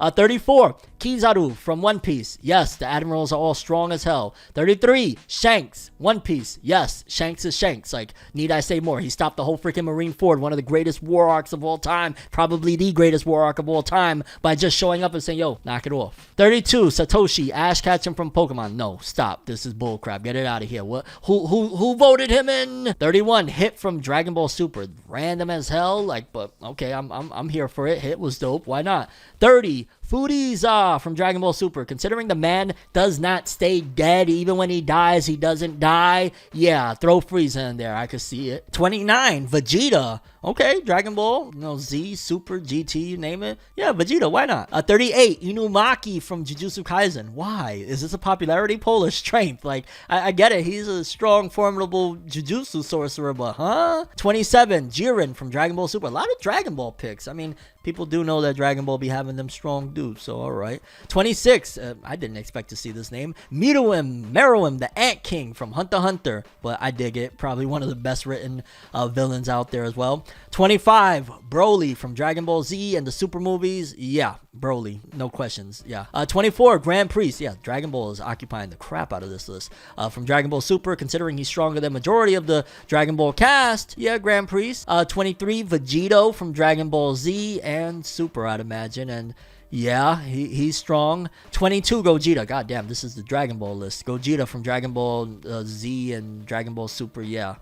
34, Kizaru from One Piece. Yes, the admirals are all strong as hell. 33, Shanks, One Piece. Yes, Shanks is Shanks. Like, need I say more? He stopped the whole freaking Marineford, one of the greatest war arcs of all time, probably the greatest war arc of all time, by just showing up and saying, yo, knock it off. 32, Satoshi, Ash Ketchum from Pokemon. No, stop. This is bullcrap. Get it out of here. What? Who voted him in? 31, Hit from Dragon Ball Super. Random as hell. Like, but okay, I'm here for it. Hit was dope. Why not? 30, Fugees from Dragon Ball Super. Considering the man does not stay dead, even when he dies, he doesn't die. Yeah, throw Frieza in there. I could see it. 29, Vegeta. Okay, Dragon Ball, Z, Super, GT, you name it. Yeah, Vegeta, why not? 38, Inumaki from Jujutsu Kaisen. Why? Is this a popularity poll or strength? Like, I get it. He's a strong, formidable Jujutsu sorcerer, but huh? 27, Jiren from Dragon Ball Super. A lot of Dragon Ball picks. I mean, people do know that Dragon Ball be having them strong dudes, so alright. 26, I didn't expect to see this name. Meruem, the Ant King from Hunter x Hunter, but I dig it. Probably one of the best written villains out there as well. 25, Broly from Dragon Ball Z and the Super movies. Yeah, Broly, no questions. Yeah. 24, Grand Priest. Yeah, Dragon Ball is occupying the crap out of this list. From Dragon Ball Super, considering he's stronger than majority of the Dragon Ball cast. Yeah, Grand Priest. 23, Vegito from Dragon Ball Z and Super, I'd imagine. And yeah, he's strong. 22, Gogeta. God damn, this is the Dragon Ball list. Gogeta from Dragon Ball Z and Dragon Ball Super, yeah.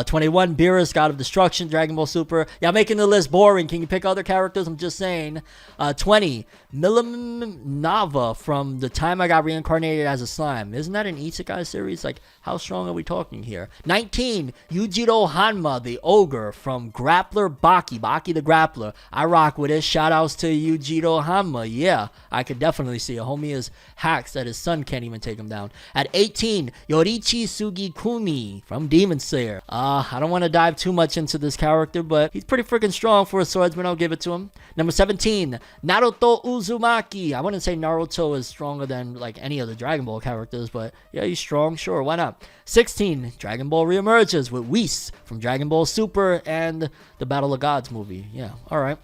21, Beerus, God of Destruction, Dragon Ball Super. Yeah, making the list boring. Can you pick other characters? I'm just saying. 20, Milim Nava from The Time I Got Reincarnated as a Slime. Isn't that an Isekai series? Like, how strong are we talking here? 19, Yujiro Hanma, the Ogre from Grappler Baki. Baki the Grappler. I rock with it. Shout outs to Yujiro Hanma. Yeah, I could definitely see a homie is hacks that his son can't even take him down. At 18, Yorichi Sugikuni from Demon Slayer. I don't want to dive too much into this character, but he's pretty freaking strong for a swordsman. I'll give it to him. Number 17, Naruto Uzumaki. I wouldn't say Naruto is stronger than like any of the Dragon Ball characters, but yeah, he's strong. Sure, why not? 16, Dragon Ball reemerges with Whis from Dragon Ball Super and the Battle of Gods movie. Yeah, all right.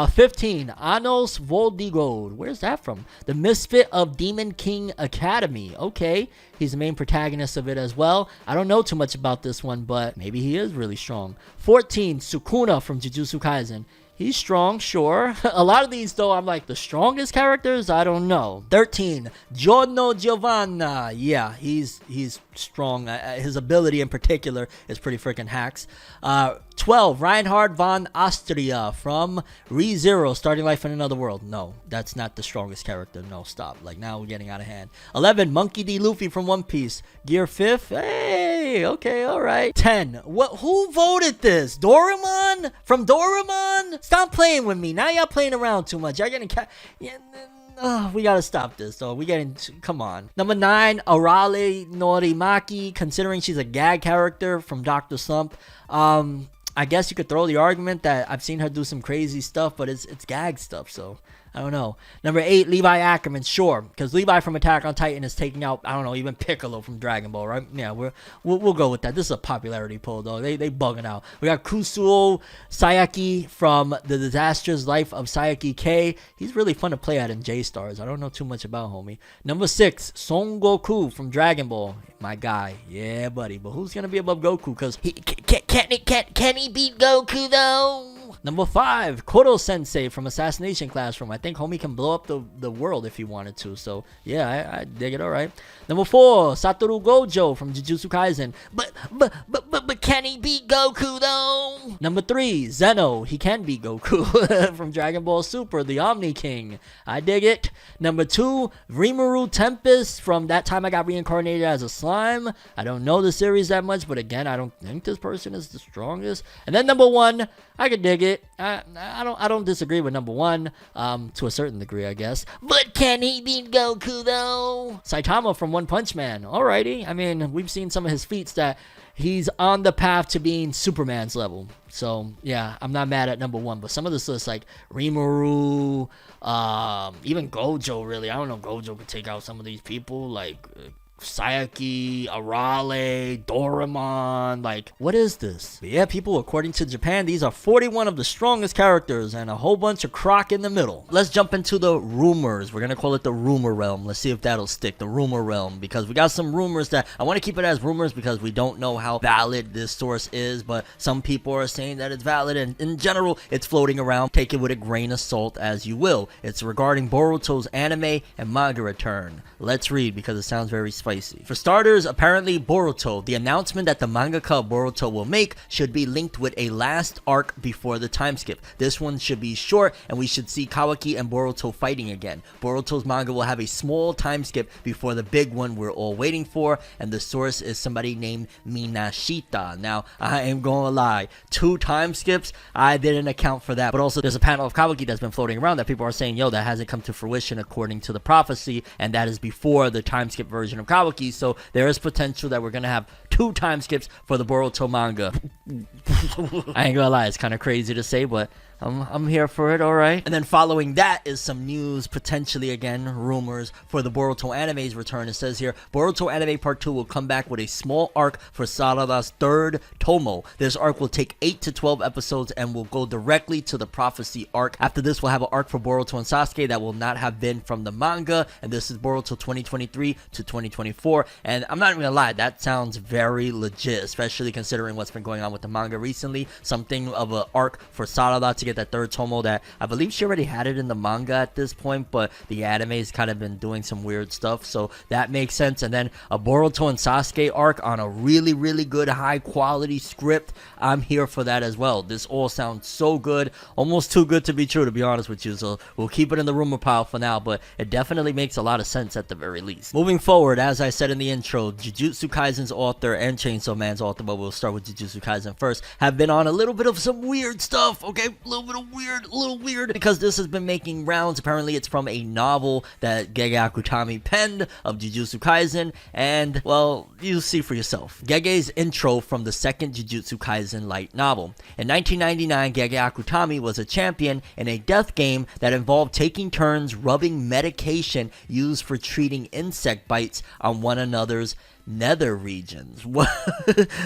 15, Anos Voldigod. Where's that from? The Misfit of Demon King Academy. Okay, he's the main protagonist of it as well. I don't know too much about this one, but maybe he is really strong. 14, Sukuna from Jujutsu Kaisen. He's strong, sure. A lot of these, though, I'm like, the strongest characters? I don't know. 13, Giorno Giovanna. Yeah, he's strong. His ability in particular is pretty freaking hacks. 12, Reinhard von Austria from ReZero, Starting Life in Another World. No, that's not the strongest character. No, stop. Like, now we're getting out of hand. 11, Monkey D. Luffy from One Piece. Gear 5th. Hey, okay, all right. 10, who voted this? Doraemon? From Doraemon? Stop playing with me. Now y'all playing around too much. Y'all getting... we gotta stop this, though. We getting... Come on. Number 9, Arale Norimaki. Considering she's a gag character from Dr. Slump. I guess you could throw the argument that I've seen her do some crazy stuff, but it's gag stuff, so I don't know. Number 8, Levi Ackerman, sure, because Levi from Attack on Titan is taking out, I don't know, even Piccolo from Dragon Ball, right? Yeah, we'll go with that. This is a popularity poll, though. They bugging out. We got Kusuo Sayaki from The Disastrous Life of Sayaki K. He's really fun to play at in J-Stars. I don't know too much about homie. Number 6, Son Goku from Dragon Ball. My guy. Yeah, buddy. But who's going to be above Goku? Because can he beat Goku, though? Number 5, Koro Sensei from Assassination Classroom. I think homie can blow up the world if he wanted to. So, yeah, I dig it. All right. Number 4, Satoru Gojo from Jujutsu Kaisen. But can he beat Goku, though? Number 3, Zeno. He can beat Goku from Dragon Ball Super, the Omni King. I dig it. Number 2, Rimuru Tempest from That Time I Got Reincarnated as a Slime. I don't know the series that much, but again, I don't think this person is the strongest. And then number 1, I could dig it. I don't disagree with number 1, to a certain degree, I guess. But can he beat Goku, though? Saitama from One Punch Man. Alrighty. I mean, we've seen some of his feats that he's on the path to being Superman's level. So, yeah, I'm not mad at number 1. But some of this list, like Rimuru, even Gojo, really. I don't know if Gojo could take out some of these people, like Sayaki, Arale, Doraemon, like, what is this? But yeah, people, according to Japan, these are 41 of the strongest characters and a whole bunch of crock in the middle. Let's jump into the rumors. We're gonna call it the rumor realm. Let's see if that'll stick, the rumor realm, because we got some rumors that I want to keep it as rumors because we don't know how valid this source is, but some people are saying that it's valid, and in general, it's floating around. Take it with a grain of salt as you will. It's regarding Boruto's anime and manga return. Let's read because it sounds very spicy. For starters, apparently Boruto, the announcement that the mangaka Boruto will make should be linked with a last arc before the time skip. This one should be short and we should see Kawaki and Boruto fighting again. Boruto's manga will have a small time skip before the big one we're all waiting for, and the source is somebody named Minashita. Now, I am gonna lie, 2 time skips, I didn't account for that, but also there's a panel of Kawaki that's been floating around that people are saying, yo, that hasn't come to fruition according to the prophecy, and that is before the time skip version of Kawaki. So there is potential that we're gonna have 2 time skips for the Boruto manga. I ain't gonna lie, it's kind of crazy to say, but I'm here for it, alright. And then following that is some news, potentially again, rumors for the Boruto anime's return. It says here, Boruto anime part 2 will come back with a small arc for Sarada's 3rd tomo. This arc will take 8 to 12 episodes and will go directly to the prophecy arc. After this, we'll have an arc for Boruto and Sasuke that will not have been from the manga, and this is Boruto 2023 to 2024. And I'm not even gonna lie, that sounds very legit, especially considering what's been going on with the manga recently. Something of an arc for Sarada to get that 3rd tomo that I believe she already had it in the manga at this point, but the anime's kind of been doing some weird stuff, so that makes sense. And then a Boruto and Sasuke arc on a really, really good, high quality script. I'm here for that as well. This all sounds so good, almost too good to be true, to be honest with you, so we'll keep it in the rumor pile for now, but it definitely makes a lot of sense at the very least. Moving forward, as I said in the intro, Jujutsu Kaisen's author and Chainsaw Man's author, but we'll start with Jujutsu Kaisen first, have been on a little bit of some weird stuff, okay? A little weird, because this has been making rounds. Apparently, it's from a novel that Gege Akutami penned of Jujutsu Kaisen, and, well, you'll see for yourself. Gege's intro from the 2nd Jujutsu Kaisen light novel. In 1999, Gege Akutami was a champion in a death game that involved taking turns rubbing medication used for treating insect bites on one another's nether regions,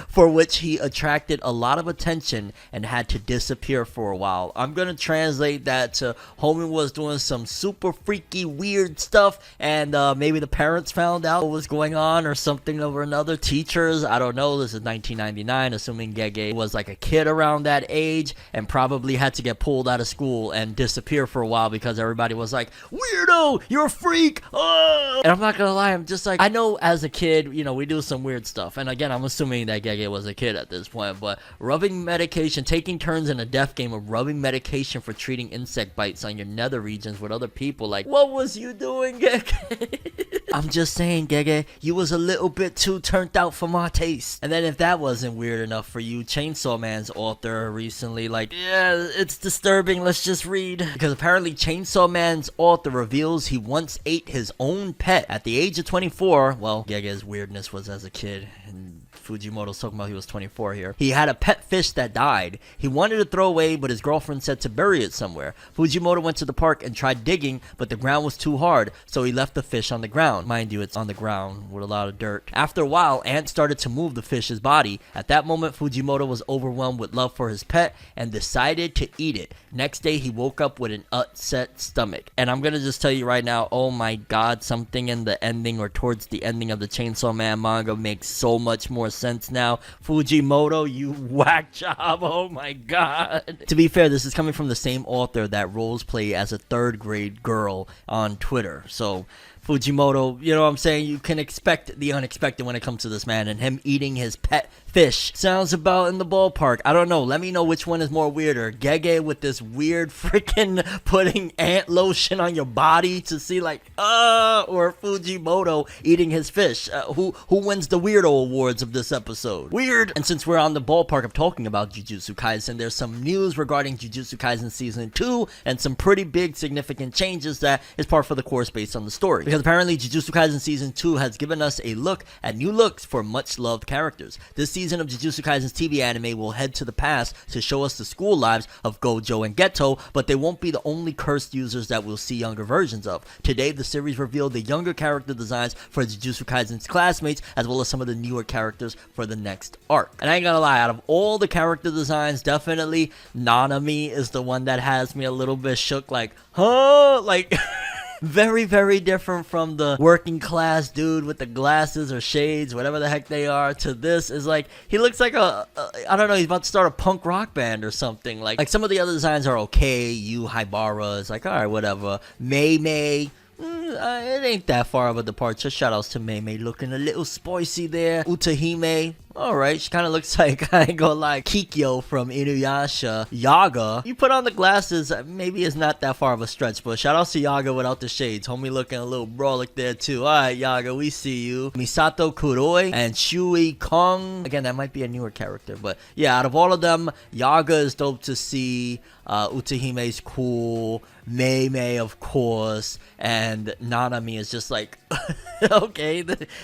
for which he attracted a lot of attention and had to disappear for a while. I'm gonna translate that to homie was doing some super freaky weird stuff, and maybe the parents found out what was going on or something over another. Teachers, I don't know. This is 1999, assuming Gege was like a kid around that age and probably had to get pulled out of school and disappear for a while because everybody was like, weirdo, you're a freak. Oh! And I'm not gonna lie, I'm just like, I know as a kid, you know, we do some weird stuff, and again, I'm assuming that Gege was a kid at this point, but rubbing medication, taking turns in a death game of rubbing medication for treating insect bites on your nether regions with other people, like, what was you doing, Gege? I'm just saying, Gege, you was a little bit too turned out for my taste. And then if that wasn't weird enough for you, Chainsaw Man's author recently, like, yeah, it's disturbing, let's just read. Because apparently Chainsaw Man's author reveals he once ate his own pet at the age of 24. Well, Gege's weirdness was as a kid, and Fujimoto's talking about he was 24 here. He had a pet fish that died. He wanted to throw away, but his girlfriend said to bury it somewhere. Fujimoto went to the park and tried digging, but the ground was too hard, so he left the fish on the ground. Mind you, it's on the ground with a lot of dirt. After a while, ants started to move the fish's body. At that moment, Fujimoto was overwhelmed with love for his pet and decided to eat it. Next day, he woke up with an upset stomach. And I'm gonna just tell you right now, oh my god, something in the ending or towards the ending of the Chainsaw Man manga makes so much more sense now. Fujimoto, you whack job, oh my god. To be fair, this is coming from the same author that roles play as a 3rd grade girl on Twitter. So Fujimoto, you know what I'm saying? You can expect the unexpected when it comes to this man, and him eating his pet fish sounds about in the ballpark. I don't know. Let me know which one is more weirder. Gege with this weird freaking putting ant lotion on your body to see like, or Fujimoto eating his fish. Who wins the Weirdo awards of this episode? Weird. And since we're on the ballpark of talking about Jujutsu Kaisen, there's some news regarding Jujutsu Kaisen Season 2 and some pretty big significant changes that is par for the course based on the story. Because apparently Jujutsu Kaisen Season 2 has given us a look at new looks for much loved characters. This season of Jujutsu Kaisen's TV anime will head to the past to show us the school lives of Gojo and Geto, but they won't be the only cursed users that we'll see younger versions of. Today, the series revealed the younger character designs for Jujutsu Kaisen's classmates, as well as some of the newer characters for the next arc. And I ain't gonna lie, out of all the character designs, definitely Nanami is the one that has me a little bit shook, like, huh? Like... Very, very different from the working class dude with the glasses or shades, whatever the heck they are, to this is like, he looks like I don't know, he's about to start a punk rock band or something. Like some of the other designs are okay. Yu Haibara is like, alright, whatever. Mei, it ain't that far of a departure. Shoutouts to Mei looking a little spicy there. Utahime, alright, she kind of looks like, I ain't gonna lie, Kikyo from Inuyasha. Yaga, you put on the glasses, maybe it's not that far of a stretch, but shout out to Yaga without the shades. Homie looking a little brolic there too. Alright, Yaga, we see you. Misato Kuroi and Shui Kong. Again, that might be a newer character, but yeah, out of all of them, Yaga is dope to see. Utahime's cool. Mei, of course, and Nanami is just like, okay,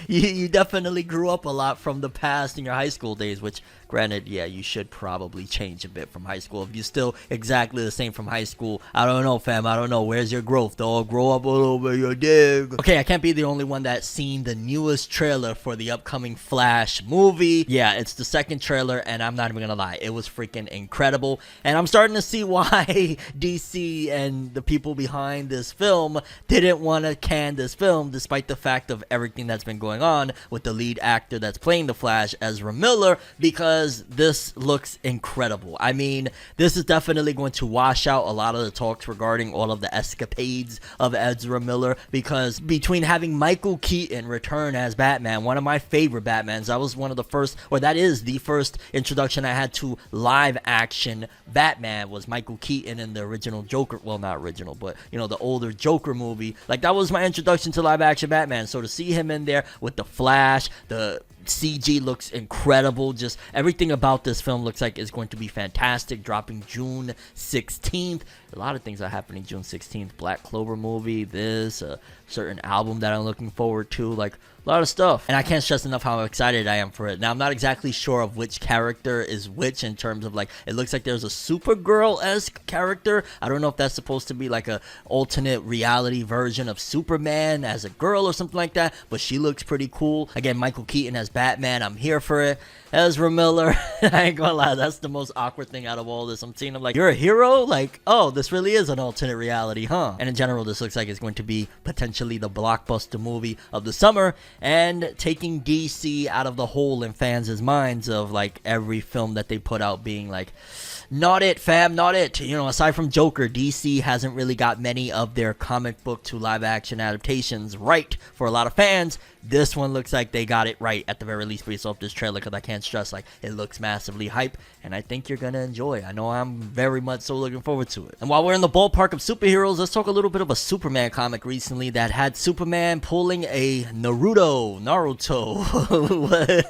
you definitely grew up a lot from the past in your high school days, which, granted, yeah, you should probably change a bit from high school. If you're still exactly the same from high school, I don't know, fam, I don't know, where's your growth, dog? Grow up a little bit, you dig? Okay, I can't be the only one that's seen the newest trailer for the upcoming Flash movie. Yeah, it's the 2nd trailer, and I'm not even gonna lie, it was freaking incredible, and I'm starting to see why DC and the people behind this film didn't want to can this film, despite the fact of everything that's been going on with the lead actor that's playing the Flash, Ezra Miller, because this looks incredible. I mean, this is definitely going to wash out a lot of the talks regarding all of the escapades of Ezra Miller, because between having Michael Keaton return as Batman, one of my favorite Batmans, that was one of the first, or that is the first introduction I had to live action Batman, was Michael Keaton in the original Joker, well, not original, but you know, the older Joker movie. Like, that was my introduction to live action Batman. So to see him in there with the Flash, the CG looks incredible. Just everything about this film looks like it's going to be fantastic. Dropping June 16th. A lot of things are happening June 16th. Black Clover movie, this, a certain album that I'm looking forward to. Like, a lot of stuff. And I can't stress enough how excited I am for it. Now, I'm not exactly sure of which character is which in terms of, like, it looks like there's a Supergirl-esque character. I don't know if that's supposed to be like a alternate reality version of Superman as a girl or something like that, but she looks pretty cool. Again, Michael Keaton as Batman, I'm here for it. Ezra Miller, I ain't gonna lie, that's the most awkward thing out of all this. I'm seeing him like, you're a hero? Like, oh, this really is an alternate reality, huh? And in general, this looks like it's going to be potentially the blockbuster movie of the summer, and taking DC out of the hole in fans' minds of like every film that they put out being like, not it, fam, not it. You know, aside from Joker, DC hasn't really got many of their comic book to live action adaptations right for a lot of fans. This one looks like they got it right at the very least based off this trailer, because I can't stress, like, it looks massively hype, and I think you're gonna enjoy. I know I'm very much so looking forward to it. And while we're in the ballpark of superheroes, let's talk a little bit of a Superman comic recently that had Superman pulling a Naruto.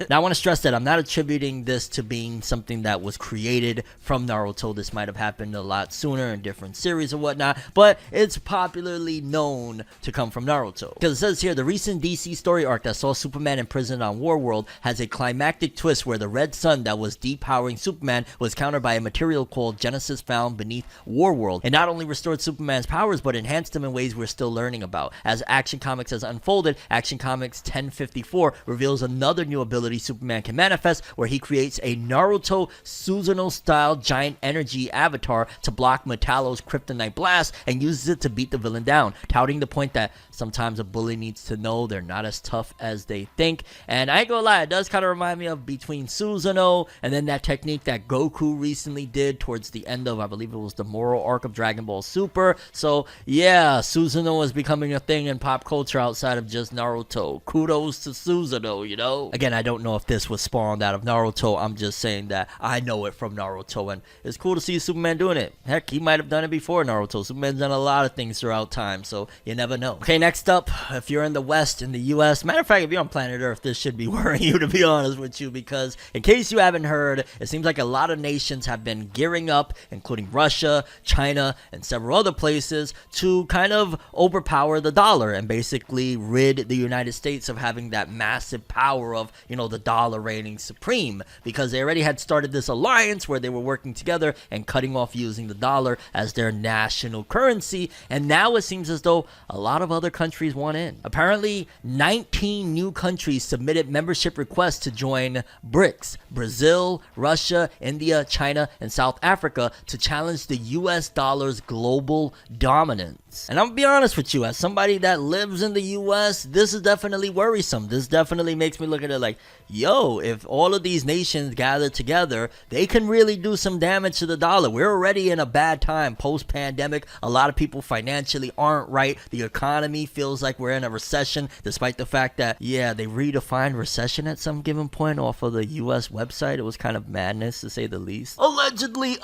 Now, I want to stress that I'm not attributing this to being something that was created from Naruto. This might have happened a lot sooner in different series or whatnot, but it's popularly known to come from Naruto. Because it says here, the recent DC story arc that saw Superman imprisoned on Warworld has a climactic twist where the red sun that was depowering Superman was countered by a material called Genesis found beneath Warworld. It not only restored Superman's powers, but enhanced him in ways we're still learning about. As Action Comics has unfolded, Action Comics 1054 reveals another new ability Superman can manifest, where he creates a Naruto Susanoo style giant energy avatar to block Metallo's kryptonite blast and uses it to beat the villain down, touting the point that sometimes a bully needs to know they're not as tough as they think. And I ain't gonna lie, it does kind of remind me of between Susanoo and then that technique that Goku recently did towards the end of, I believe it was the Moral arc of Dragon Ball Super. So yeah, Susanoo is becoming a thing in pop culture outside of just Naruto. Kudos to Susanoo, you know? Again, I don't know if this was spawned out of Naruto. I'm just saying that I know it from Naruto, and it's cool to see Superman doing it. Heck, he might have done it before Naruto. Superman's done a lot of things throughout time, so you never know. Okay, next up, if you're in the West, in the US, matter of fact, if you're on planet Earth, this should be worrying you, to be honest with you, because in case you haven't heard, it seems like a lot of nations have been gearing up, including Russia, China, and several other places, to kind of overpower the dollar and basically rid the United States of having that massive power of, you know, the dollar reigning supreme, because they already had started this alliance where they were working together and cutting off using the dollar as their national currency, and now it seems as though a lot of other countries want in. Apparently, 19 new countries submitted membership requests to join BRICS: Brazil, Russia, India, China, and South Africa, to challenge the US dollar's global dominance. And I'm gonna be honest with you, as somebody that lives in the US, this is definitely worrisome. This definitely makes me look at it like, yo, if all of these nations gather together, they can really do some damage to the dollar. We're already in a bad time post-pandemic. A lot of people financially aren't right. The economy feels like we're in a recession, despite the fact that, yeah, they redefined recession at some given point off of the US website. It was kind of madness, to say the least. Allegedly.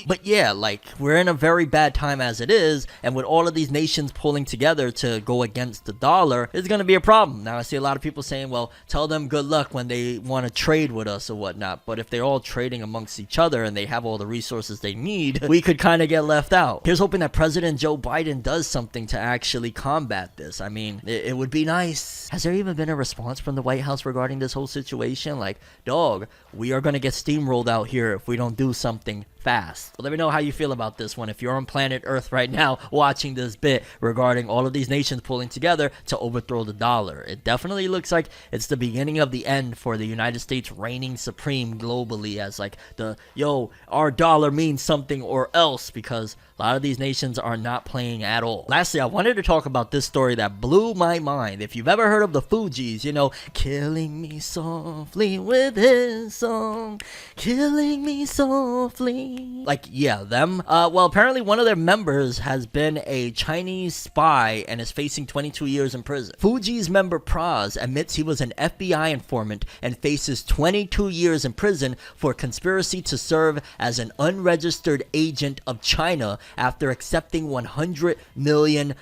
But yeah, like, we're in a very bad time as it is, and with all of these nations pulling together to go against the dollar, it's going to be a problem. Now, I see a lot of people saying, well, tell them good luck when they want to trade with us or whatnot. But if they're all trading amongst each other and they have all the resources they need, we could kind of get left out. Here's hoping that President Joe Biden does something to actually combat this. I mean, it would be nice. Has there even been a response from the White House regarding this whole situation? Like, dog, we are going to get steamrolled out here if we don't do something fast. Well, let me know how you feel about this one if you're on planet Earth right now watching this bit regarding all of these nations pulling together to overthrow the dollar. It definitely looks like it's the beginning of the end for the United States reigning supreme globally, as like the, yo, our dollar means something or else, because a lot of these nations are not playing at all. Lastly, I wanted to talk about this story that blew my mind. If you've ever heard of the Fugees, you know, killing me softly with his song, killing me softly. Like, yeah, them. Well, apparently one of their members has been a Chinese spy and is facing 22 years in prison. Fugees member Pras admits he was an FBI informant and faces 22 years in prison for conspiracy to serve as an unregistered agent of China after accepting $100 million.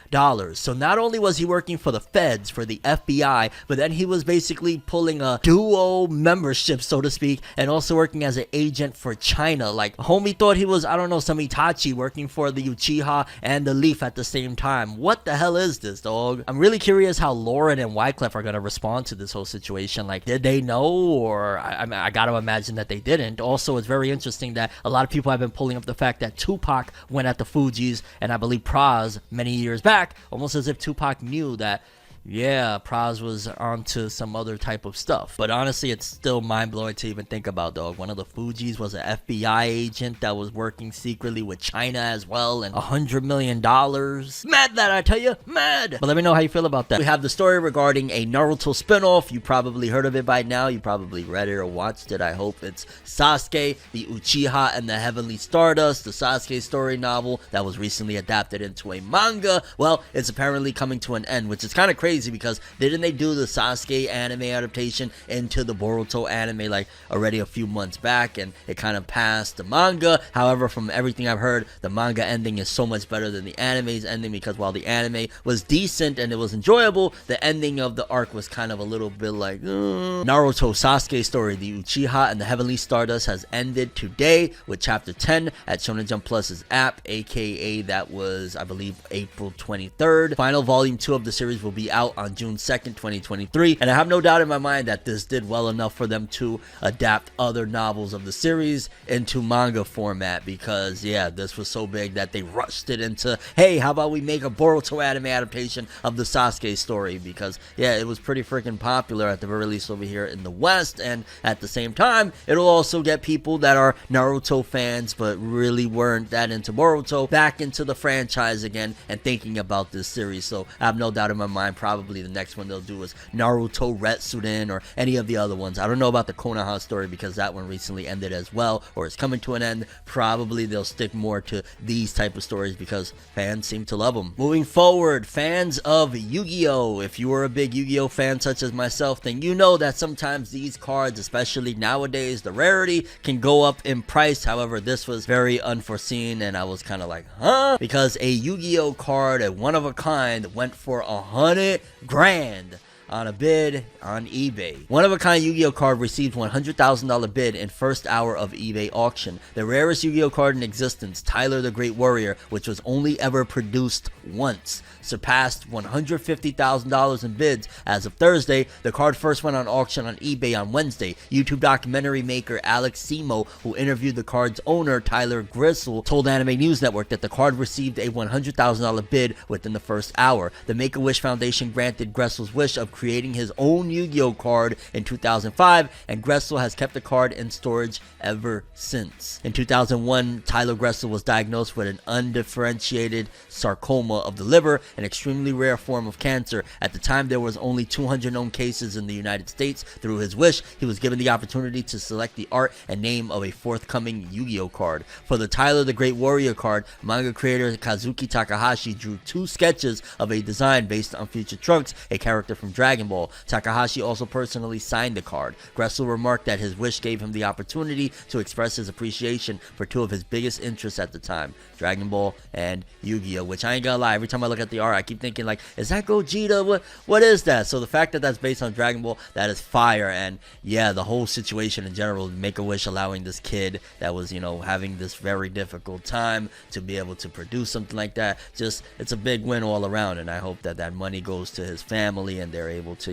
So not only was he working for the feds, for the FBI, but then he was basically pulling a duo membership, so to speak, and also working as an agent for China. Like, homie thought he was, I don't know, some Itachi working for the Uchiha and the Leaf at the same time. What the hell is this, dog? I'm really curious how Lauren and Wyclef are going to respond to this whole situation. Like, did they know? Or I got to imagine that they didn't. Also, it's very interesting that a lot of people have been pulling up the fact that Tupac went at the Fugees and I believe Pras many years back, almost as if Tupac knew that, yeah, Pras was onto some other type of stuff. But honestly, it's still mind-blowing to even think about, dog. One of the Fugees was an FBI agent that was working secretly with China as well, and $100 million. Mad that, I tell you, mad! But let me know how you feel about that. We have the story regarding a Naruto spinoff. You probably heard of it by now. You probably read it or watched it. I hope it's Sasuke, the Uchiha, and the Heavenly Stardust, the Sasuke story novel that was recently adapted into a manga. Well, it's apparently coming to an end, which is kind of crazy crazy because didn't they do the Sasuke anime adaptation into the Boruto anime like already a few months back, and it kind of passed the manga. However, from everything I've heard, the manga ending is so much better than the anime's ending, because while the anime was decent and it was enjoyable, the ending of the arc was kind of a little bit like Naruto Sasuke story, the Uchiha and the Heavenly Stardust, has ended today with chapter 10 at Shonen Jump Plus's app, aka that was, I believe, April 23rd. Final volume 2 of the series will be out on June 2nd, 2023, and I have no doubt in my mind that this did well enough for them to adapt other novels of the series into manga format, because yeah, this was so big that they rushed it into, hey, how about we make a Boruto anime adaptation of the Sasuke story, because yeah, it was pretty freaking popular at the very least over here in the West, and at the same time, it'll also get people that are Naruto fans but really weren't that into Boruto back into the franchise again and thinking about this series. So I have no doubt in my mind probably the next one they'll do is Naruto Retsuden or any of the other ones. I don't know about the Konoha story because that one recently ended as well, or is coming to an end. Probably they'll stick more to these type of stories because fans seem to love them. Moving forward, fans of Yu-Gi-Oh! If you are a big Yu-Gi-Oh! Fan such as myself, then you know that sometimes these cards, especially nowadays, the rarity can go up in price. However, this was very unforeseen and I was kind of like, huh? Because a Yu-Gi-Oh! Card, a one of a kind, went for $100 grand on a bid on eBay. One of a kind Yu-Gi-Oh! Card received $100,000 bid in first hour of eBay auction. The rarest Yu-Gi-Oh! Card in existence, Tyler the Great Warrior, which was only ever produced once, surpassed $150,000 in bids as of Thursday. The card first went on auction on eBay on Wednesday. YouTube documentary maker Alex Simo, who interviewed the card's owner Tyler Gristle, told Anime News Network that the card received a $100,000 bid within the first hour. The Make-A-Wish Foundation granted Gristle's wish of creating his own Yu-Gi-Oh! Card in 2005, and Gristle has kept the card in storage ever since. In 2001, Tyler Gristle was diagnosed with an undifferentiated sarcoma of the liver, an extremely rare form of cancer. At the time, there was only 200 known cases in the United States. Through his wish, he was given the opportunity to select the art and name of a forthcoming Yu-Gi-Oh! Card. For the Tyler the Great Warrior card, manga creator Kazuki Takahashi drew 2 sketches of a design based on Future Trunks, a character from Dragon Ball. Takahashi also personally signed the card. Gressel remarked that his wish gave him the opportunity to express his appreciation for 2 of his biggest interests at the time, Dragon Ball and Yu-Gi-Oh! Which I ain't gonna lie, every time I look at the art, I keep thinking like, is that Gogeta? What is that? So the fact that that's based on Dragon Ball, that is fire. And yeah, the whole situation in general, Make-A-Wish allowing this kid that was, having this very difficult time to be able to produce something like that, just, it's a big win all around. And I hope that that money goes to his family and they're able to,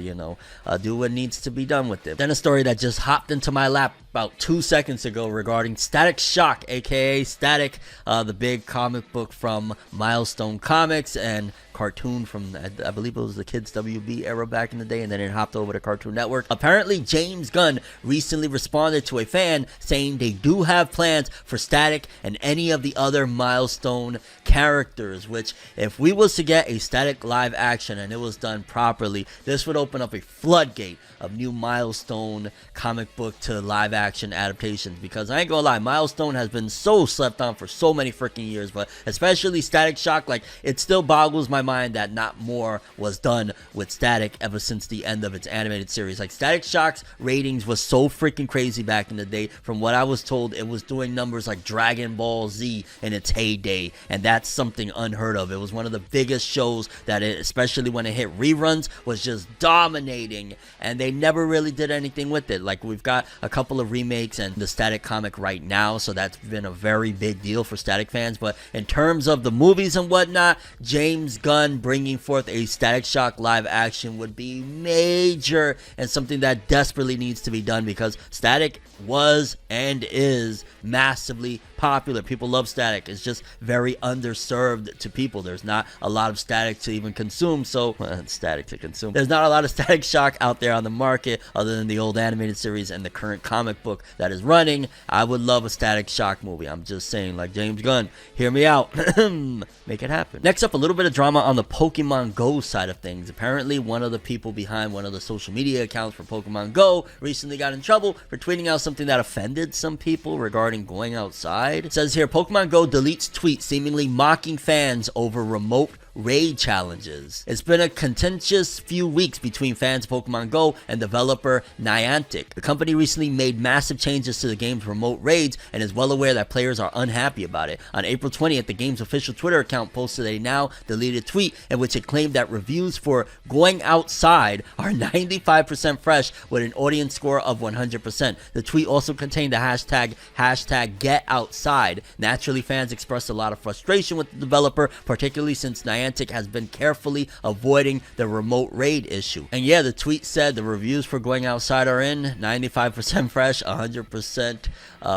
do what needs to be done with it. Then a story that just hopped into my lap about 2 seconds ago regarding Static Shock, aka Static, the big comic book from Milestone Comics and cartoon from, I believe it was the Kids WB era back in the day, and then it hopped over to Cartoon Network. Apparently, James Gunn recently responded to a fan saying they do have plans for Static and any of the other Milestone characters, which if we was to get a Static live action and it was done properly, this would open up a floodgate of new Milestone comic book to live action adaptations, because I ain't gonna lie, Milestone has been so slept on for so many freaking years, but especially Static Shock, like, it still boggles my mind that not more was done with Static ever since the end of its animated series. Like, Static Shock's ratings was so freaking crazy back in the day. From what I was told, it was doing numbers like Dragon Ball Z in its heyday, and that's something unheard of. It was one of the biggest shows that it, especially when it hit reruns, was just dominating, and they never really did anything with it. Like, we've got a couple of remakes and the Static comic right now, so that's been a very big deal for Static fans. But in terms of the movies and whatnot, James Gunn bringing forth a Static Shock live action would be major and something that desperately needs to be done, because Static was and is massively popular. People love Static. It's just very underserved to people. There's not a lot of Static to even consume, so Static to consume. There's not a lot of Static Shock out there on the market other than the old animated series and the current comic book that is running. I would love a Static Shock movie. I'm just saying, like, James Gunn, hear me out. Make it happen. Next up, a little bit of drama on the Pokemon Go side of things. Apparently, one of the people behind one of the social media accounts for Pokemon Go recently got in trouble for tweeting out something that offended some people regarding going outside. It says here, Pokemon Go deletes tweet seemingly mocking fans over remote raid challenges. It's been a contentious few weeks between fans of Pokemon Go and developer Niantic. The company recently made massive changes to the game's remote raids and is well aware that players are unhappy about it. On April 20th, the game's official Twitter account posted a now deleted tweet in which it claimed that reviews for Going Outside are 95% fresh with an audience score of 100%. The tweet also contained the hashtag #GetOutside. Naturally, fans expressed a lot of frustration with the developer, particularly since Niantic has been carefully avoiding the remote raid issue. And yeah, the tweet said the reviews for Going Outside are in 95% fresh, 100%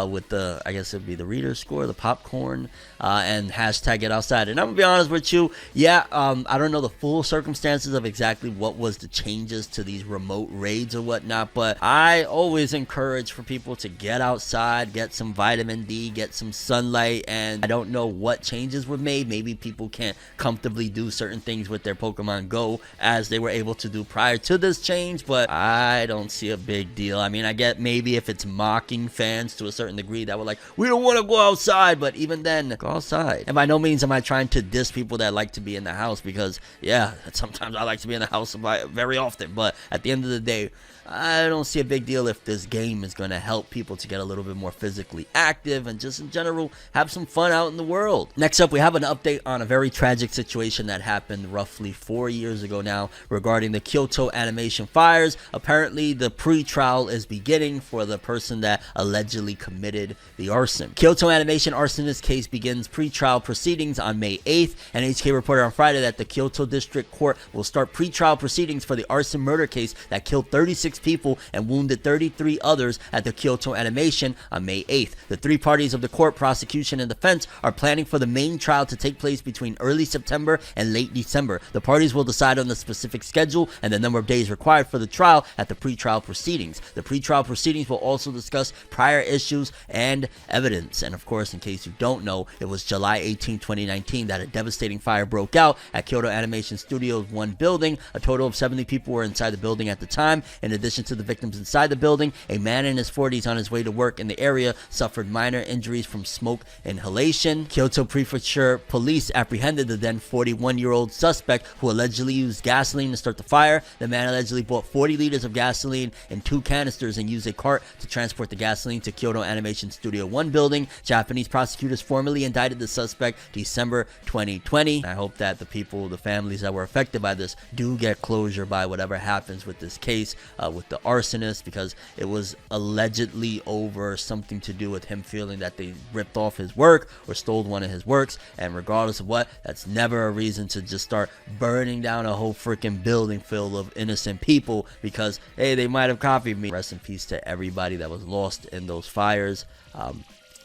with the, I guess it'd be the reader score, the popcorn, and #GetOutside. And I'm gonna be honest with you, yeah, I don't know the full circumstances of exactly what was the changes to these remote raids or whatnot, but I always encourage for people to get outside, get some vitamin D, get some sunlight, and I don't know what changes were made. Maybe people can't comfortably do certain things with their Pokemon Go as they were able to do prior to this change, but I don't see a big deal. I mean, I get maybe if it's mocking fans to a certain degree that were like, we don't want to go outside, but even then, go outside. And by no means am I trying to diss people that like to be in the house, because yeah, sometimes I like to be in the house very often, but at the end of the day, I don't see a big deal if this game is going to help people to get a little bit more physically active and just in general have some fun out in the world. Next up, we have an update on a very tragic situation that happened roughly 4 years ago now regarding the Kyoto animation fires. Apparently, the pre-trial is beginning for the person that allegedly committed the arson. Kyoto animation arsonist case begins pre-trial proceedings on May 8th, and HK reported on Friday that the Kyoto District Court will start pre-trial proceedings for the arson murder case that killed 36 people and wounded 33 others at the Kyoto animation on May 8th. The three parties of the court, prosecution and defense, are planning for the main trial to take place between early September and late December. The parties will decide on the specific schedule and the number of days required for the trial at the pre-trial proceedings. The pre-trial proceedings will also discuss prior issues and evidence. And of course, in case you don't know, it was July 18, 2019 that a devastating fire broke out at Kyoto Animation Studios 1 building. A total of 70 people were inside the building at the time. In addition to the victims inside the building, a man in his 40s on his way to work in the area suffered minor injuries from smoke inhalation. Kyoto Prefecture police apprehended the then 41-year-old suspect who allegedly used gasoline to start the fire. The man allegedly bought 40 liters of gasoline in 2 canisters and used a cart to transport the gasoline to Kyoto Animation Studio 1 building. Japanese prosecutors formally indicted the suspect December 2020. I hope that the people, the families that were affected by this, do get closure by whatever happens with this case with the arsonist, because it was allegedly over something to do with him feeling that they ripped off his work or stole one of his works. And regardless of what, that's never a reason to just start burning down a whole freaking building full of innocent people because, hey, they might have copied me. Rest in peace to everybody that was lost in those fires.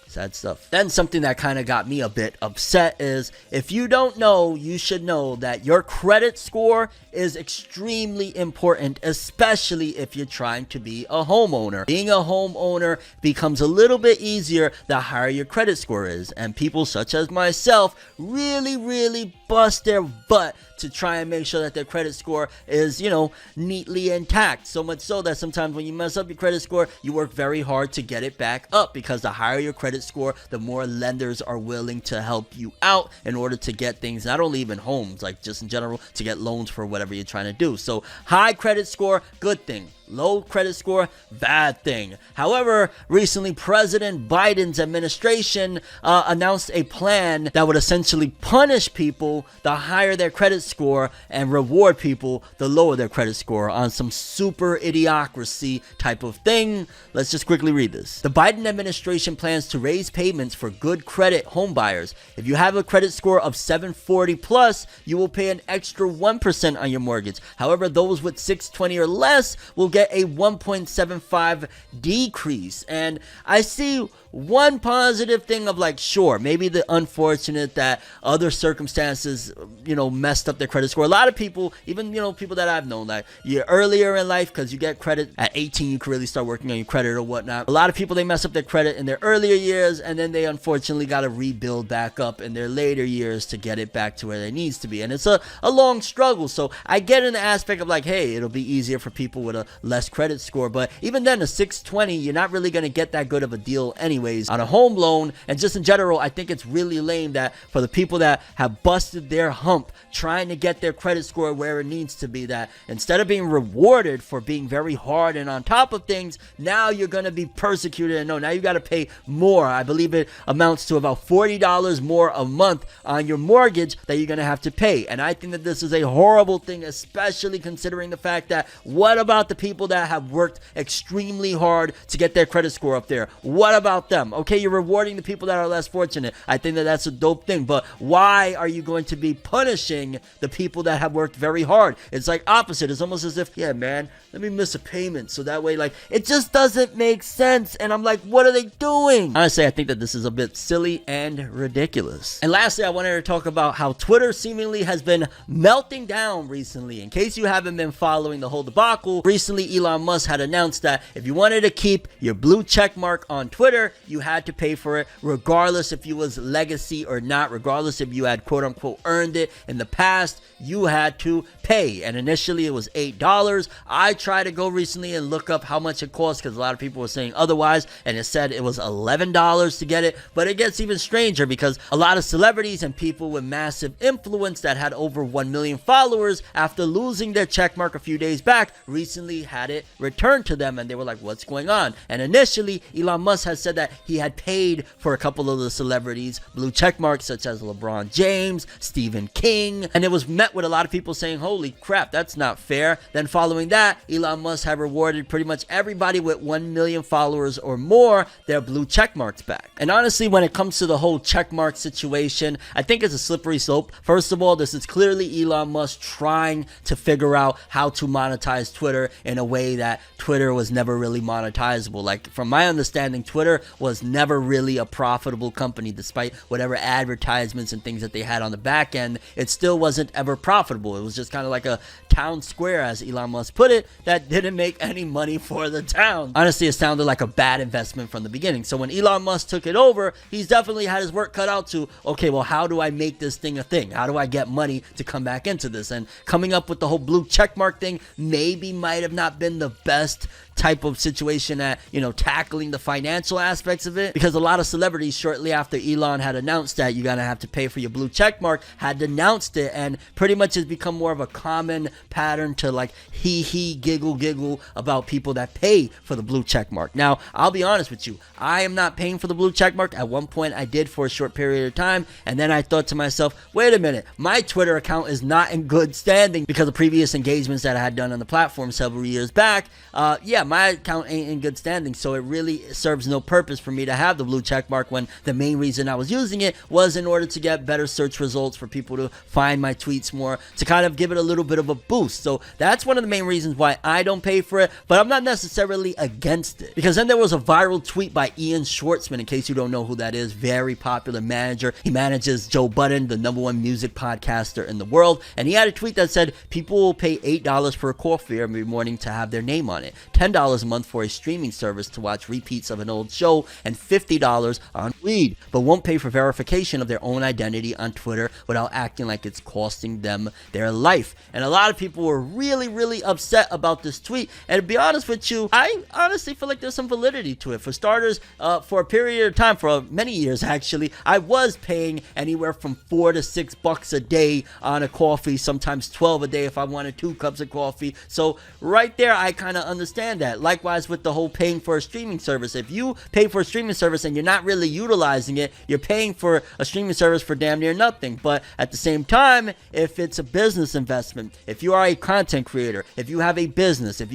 Sad stuff. Then something that kind of got me a bit upset is, if you don't know, you should know that your credit score is extremely important, especially if you're trying to be a homeowner. Being a homeowner becomes a little bit easier the higher your credit score is, and people such as myself really bust their butt to try and make sure that their credit score is, you know, neatly intact. So much so that sometimes when you mess up your credit score, you work very hard to get it back up, because the higher your credit score, the more lenders are willing to help you out in order to get things, not only even homes, like just in general, to get loans for whatever you're trying to do. So high credit score, good thing. Low credit score, bad thing. However, recently President Biden's administration announced a plan that would essentially punish people the higher their credit score and reward people the lower their credit score, on some super idiocracy type of thing. Let's just quickly read this. The Biden administration plans to raise payments for good credit home buyers. If you have a credit score of 740 plus, you will pay an extra 1% on your mortgage. However, those with 620 or less will get a 1.75 decrease. And I see one positive thing of, like, sure, maybe the unfortunate that other circumstances, you know, messed up their credit score. A lot of people, even, you know, people that I've known, like, you're earlier in life, because you get credit at 18, you can really start working on your credit or whatnot. A lot of people, they mess up their credit in their earlier years, and then they unfortunately got to rebuild back up in their later years to get it back to where it needs to be. And it's a long struggle. So I get in the aspect of, like, hey, it'll be easier for people with a less credit score, but even then, a 620, you're not really going to get that good of a deal anyway. anyways on a home loan. And just in general, I think it's really lame that for the people that have busted their hump trying to get their credit score where it needs to be, that instead of being rewarded for being very hard and on top of things, now you're going to be persecuted. And no, now you got to pay more. I believe it amounts to about $40 more a month on your mortgage that you're going to have to pay. And I think that this is a horrible thing, especially considering the fact that what about the people that have worked extremely hard to get their credit score up there? What about them? Okay, you're rewarding the people that are less fortunate. I think that that's a dope thing, but why are you going to be punishing the people that have worked very hard? It's like opposite. It's almost as if, yeah, man, let me miss a payment so that way, like, it just doesn't make sense. And I'm like, what are they doing? Honestly, I think that this is a bit silly and ridiculous. And lastly, I wanted to talk about how Twitter seemingly has been melting down recently. In case you haven't been following the whole debacle, recently Elon Musk had announced that if you wanted to keep your blue check mark on Twitter, you had to pay for it, regardless if you was legacy or not, regardless if you had quote unquote earned it in the past, you had to pay. And initially it was $8. I tried to go recently and look up how much it cost because a lot of people were saying otherwise, and it said it was $11 to get it. But it gets even stranger because a lot of celebrities and people with massive influence that had over 1 million followers, after losing their checkmark a few days back, recently had it returned to them, and they were like, what's going on? And initially Elon Musk had said that he had paid for a couple of the celebrities blue checkmarks such as LeBron James, Stephen King, and it was met with a lot of people saying, holy crap, that's not fair. Then following that, Elon Musk had rewarded pretty much everybody with 1 million followers or more their blue checkmarks back. And honestly, when it comes to the whole checkmark situation, I think it's a slippery slope. First of all, this is clearly Elon Musk trying to figure out how to monetize Twitter in a way that Twitter was never really monetizable. Like, from my understanding, Twitter was never really a profitable company. Despite whatever advertisements and things that they had on the back end, it still wasn't ever profitable. It was just kind of like a town square, as Elon Musk put it, that didn't make any money for the town. Honestly, it sounded like a bad investment from the beginning. So when Elon Musk took it over, he's definitely had his work cut out to, okay, well, how do I make this thing a thing? How do I get money to come back into this? And coming up with the whole blue checkmark thing maybe might have not been the best type of situation at, you know, tackling the financial aspects of it, because a lot of celebrities shortly after Elon had announced that you're gonna have to pay for your blue check mark had denounced it, and pretty much has become more of a common pattern to like giggle about people that pay for the blue check mark. Now, I'll be honest with you, I am not paying for the blue check mark. At one point I did for a short period of time, and then I thought to myself, wait a minute, my Twitter account is not in good standing because of previous engagements that I had done on the platform several years back. Yeah, my account ain't in good standing, so it really serves no purpose for me to have the blue check mark when the main reason I was using it was in order to get better search results, for people to find my tweets more, to kind of give it a little bit of a boost. So that's one of the main reasons why I don't pay for it, but I'm not necessarily against it. Because then there was a viral tweet by Ian Schwartzman, in case you don't know who that is, very popular manager. He manages Joe Budden, the #1 music podcaster in the world, and he had a tweet that said people will pay $8 for a coffee every morning to have their name on it, $10 a month for a streaming service to watch repeats of an old show, and $50 on weed, but won't pay for verification of their own identity on Twitter without acting like it's costing them their life. And a lot of people were really upset about this tweet, and to be honest with you, I honestly feel like there's some validity to it. For starters, for a period of time, for many years actually, I was paying anywhere from $4 to $6 a day on a coffee, sometimes 12 a day if I wanted 2 cups of coffee. So right there, I kind of understand that. Likewise with the whole paying for a streaming service. If you pay for a streaming service and you're not really utilizing it, you're paying for a streaming service for damn near nothing. But at the same time, if it's a business investment, if you are a content creator, if you have a business, if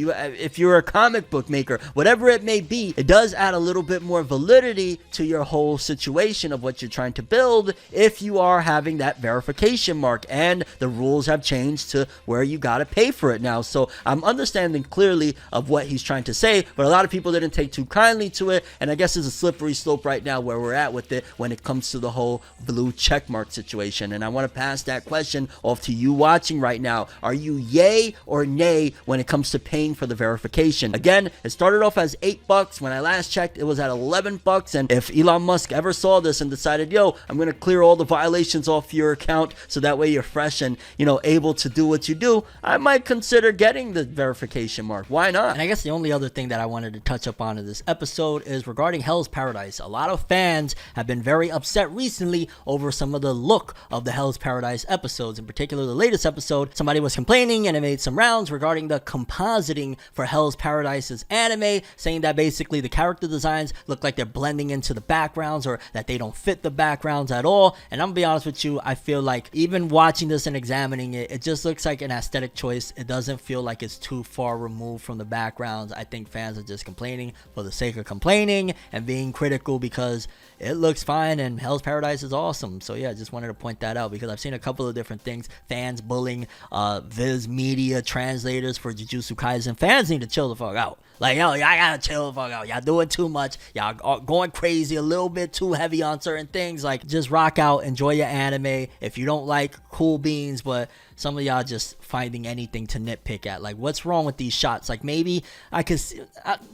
you're a comic book maker, whatever it may be, it does add a little bit more validity to your whole situation of what you're trying to build if you are having that verification mark, and the rules have changed to where you gotta pay for it now. So I'm understanding clearly of what he's trying to say, but a lot of people didn't take too kindly to it, and I guess it's a slippery slope right now where we're at with it when it comes to the whole blue checkmark situation. And I want to pass that question off to you watching right now. Are you yay or nay when it comes to paying for the verification? Again, it started off as $8. When I last checked, it was at $11, and if Elon Musk ever saw this and decided, yo, I'm gonna clear all the violations off your account so that way you're fresh and, you know, able to do what you do, I might consider getting the verification mark. Why not? And I guess the only other thing that I wanted to touch up on in this episode is regarding regarding Hell's Paradise. A lot of fans have been very upset recently over some of the look of the Hell's Paradise episodes. In particular, the latest episode, somebody was complaining and it made some rounds regarding the compositing for Hell's Paradise's anime, saying that basically the character designs look like they're blending into the backgrounds or that they don't fit the backgrounds at all. And I'm gonna be honest with you, I feel like even watching this and examining it, it just looks like an aesthetic choice. It doesn't feel like it's too far removed from the backgrounds. I think fans are just complaining for the sake of complaining and being critical because it looks fine and Hell's Paradise is awesome. So yeah, just wanted to point that out because I've seen a couple of different things. Fans bullying Viz Media translators for Jujutsu Kaisen. Fans need to chill the fuck out. Like, yo, y'all gotta chill the fuck out. Y'all doing too much. Y'all are going crazy, a little bit too heavy on certain things. Like, just rock out, enjoy your anime. If you don't like, cool beans, but some of y'all just finding anything to nitpick at. Like, what's wrong with these shots? Like, maybe I could see,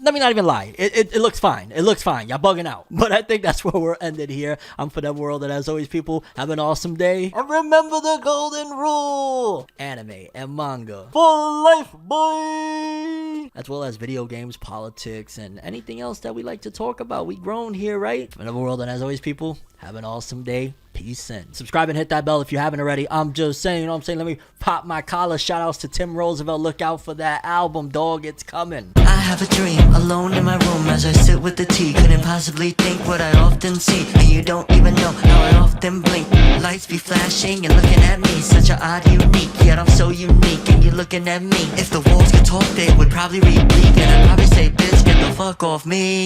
let me not even lie. It looks fine. It looks fine. Y'all bugging out. But I think that's where we're ended here. I'm ForneverWorld, and as always, people, have an awesome day. And remember the golden rule. Anime and manga for life, boy. As well as video games, politics, and anything else that we like to talk about. We grown here, right? ForneverWorld, and as always, people, have an awesome day. Peace in. Subscribe and hit that bell if you haven't already. I'm just saying, you know what I'm saying? Let me pop my collar. Shout outs to Tim Roosevelt. Look out for that album, dog. It's coming. I have a dream, alone in my room as I sit with the tea. Couldn't possibly think what I often see. And you don't even know how I often blink. Lights be flashing and looking at me. Such an odd, unique, yet I'm so unique. And you're looking at me. If the walls could talk, they would probably read bleak. And I'd probably say, bitch, get the fuck off me.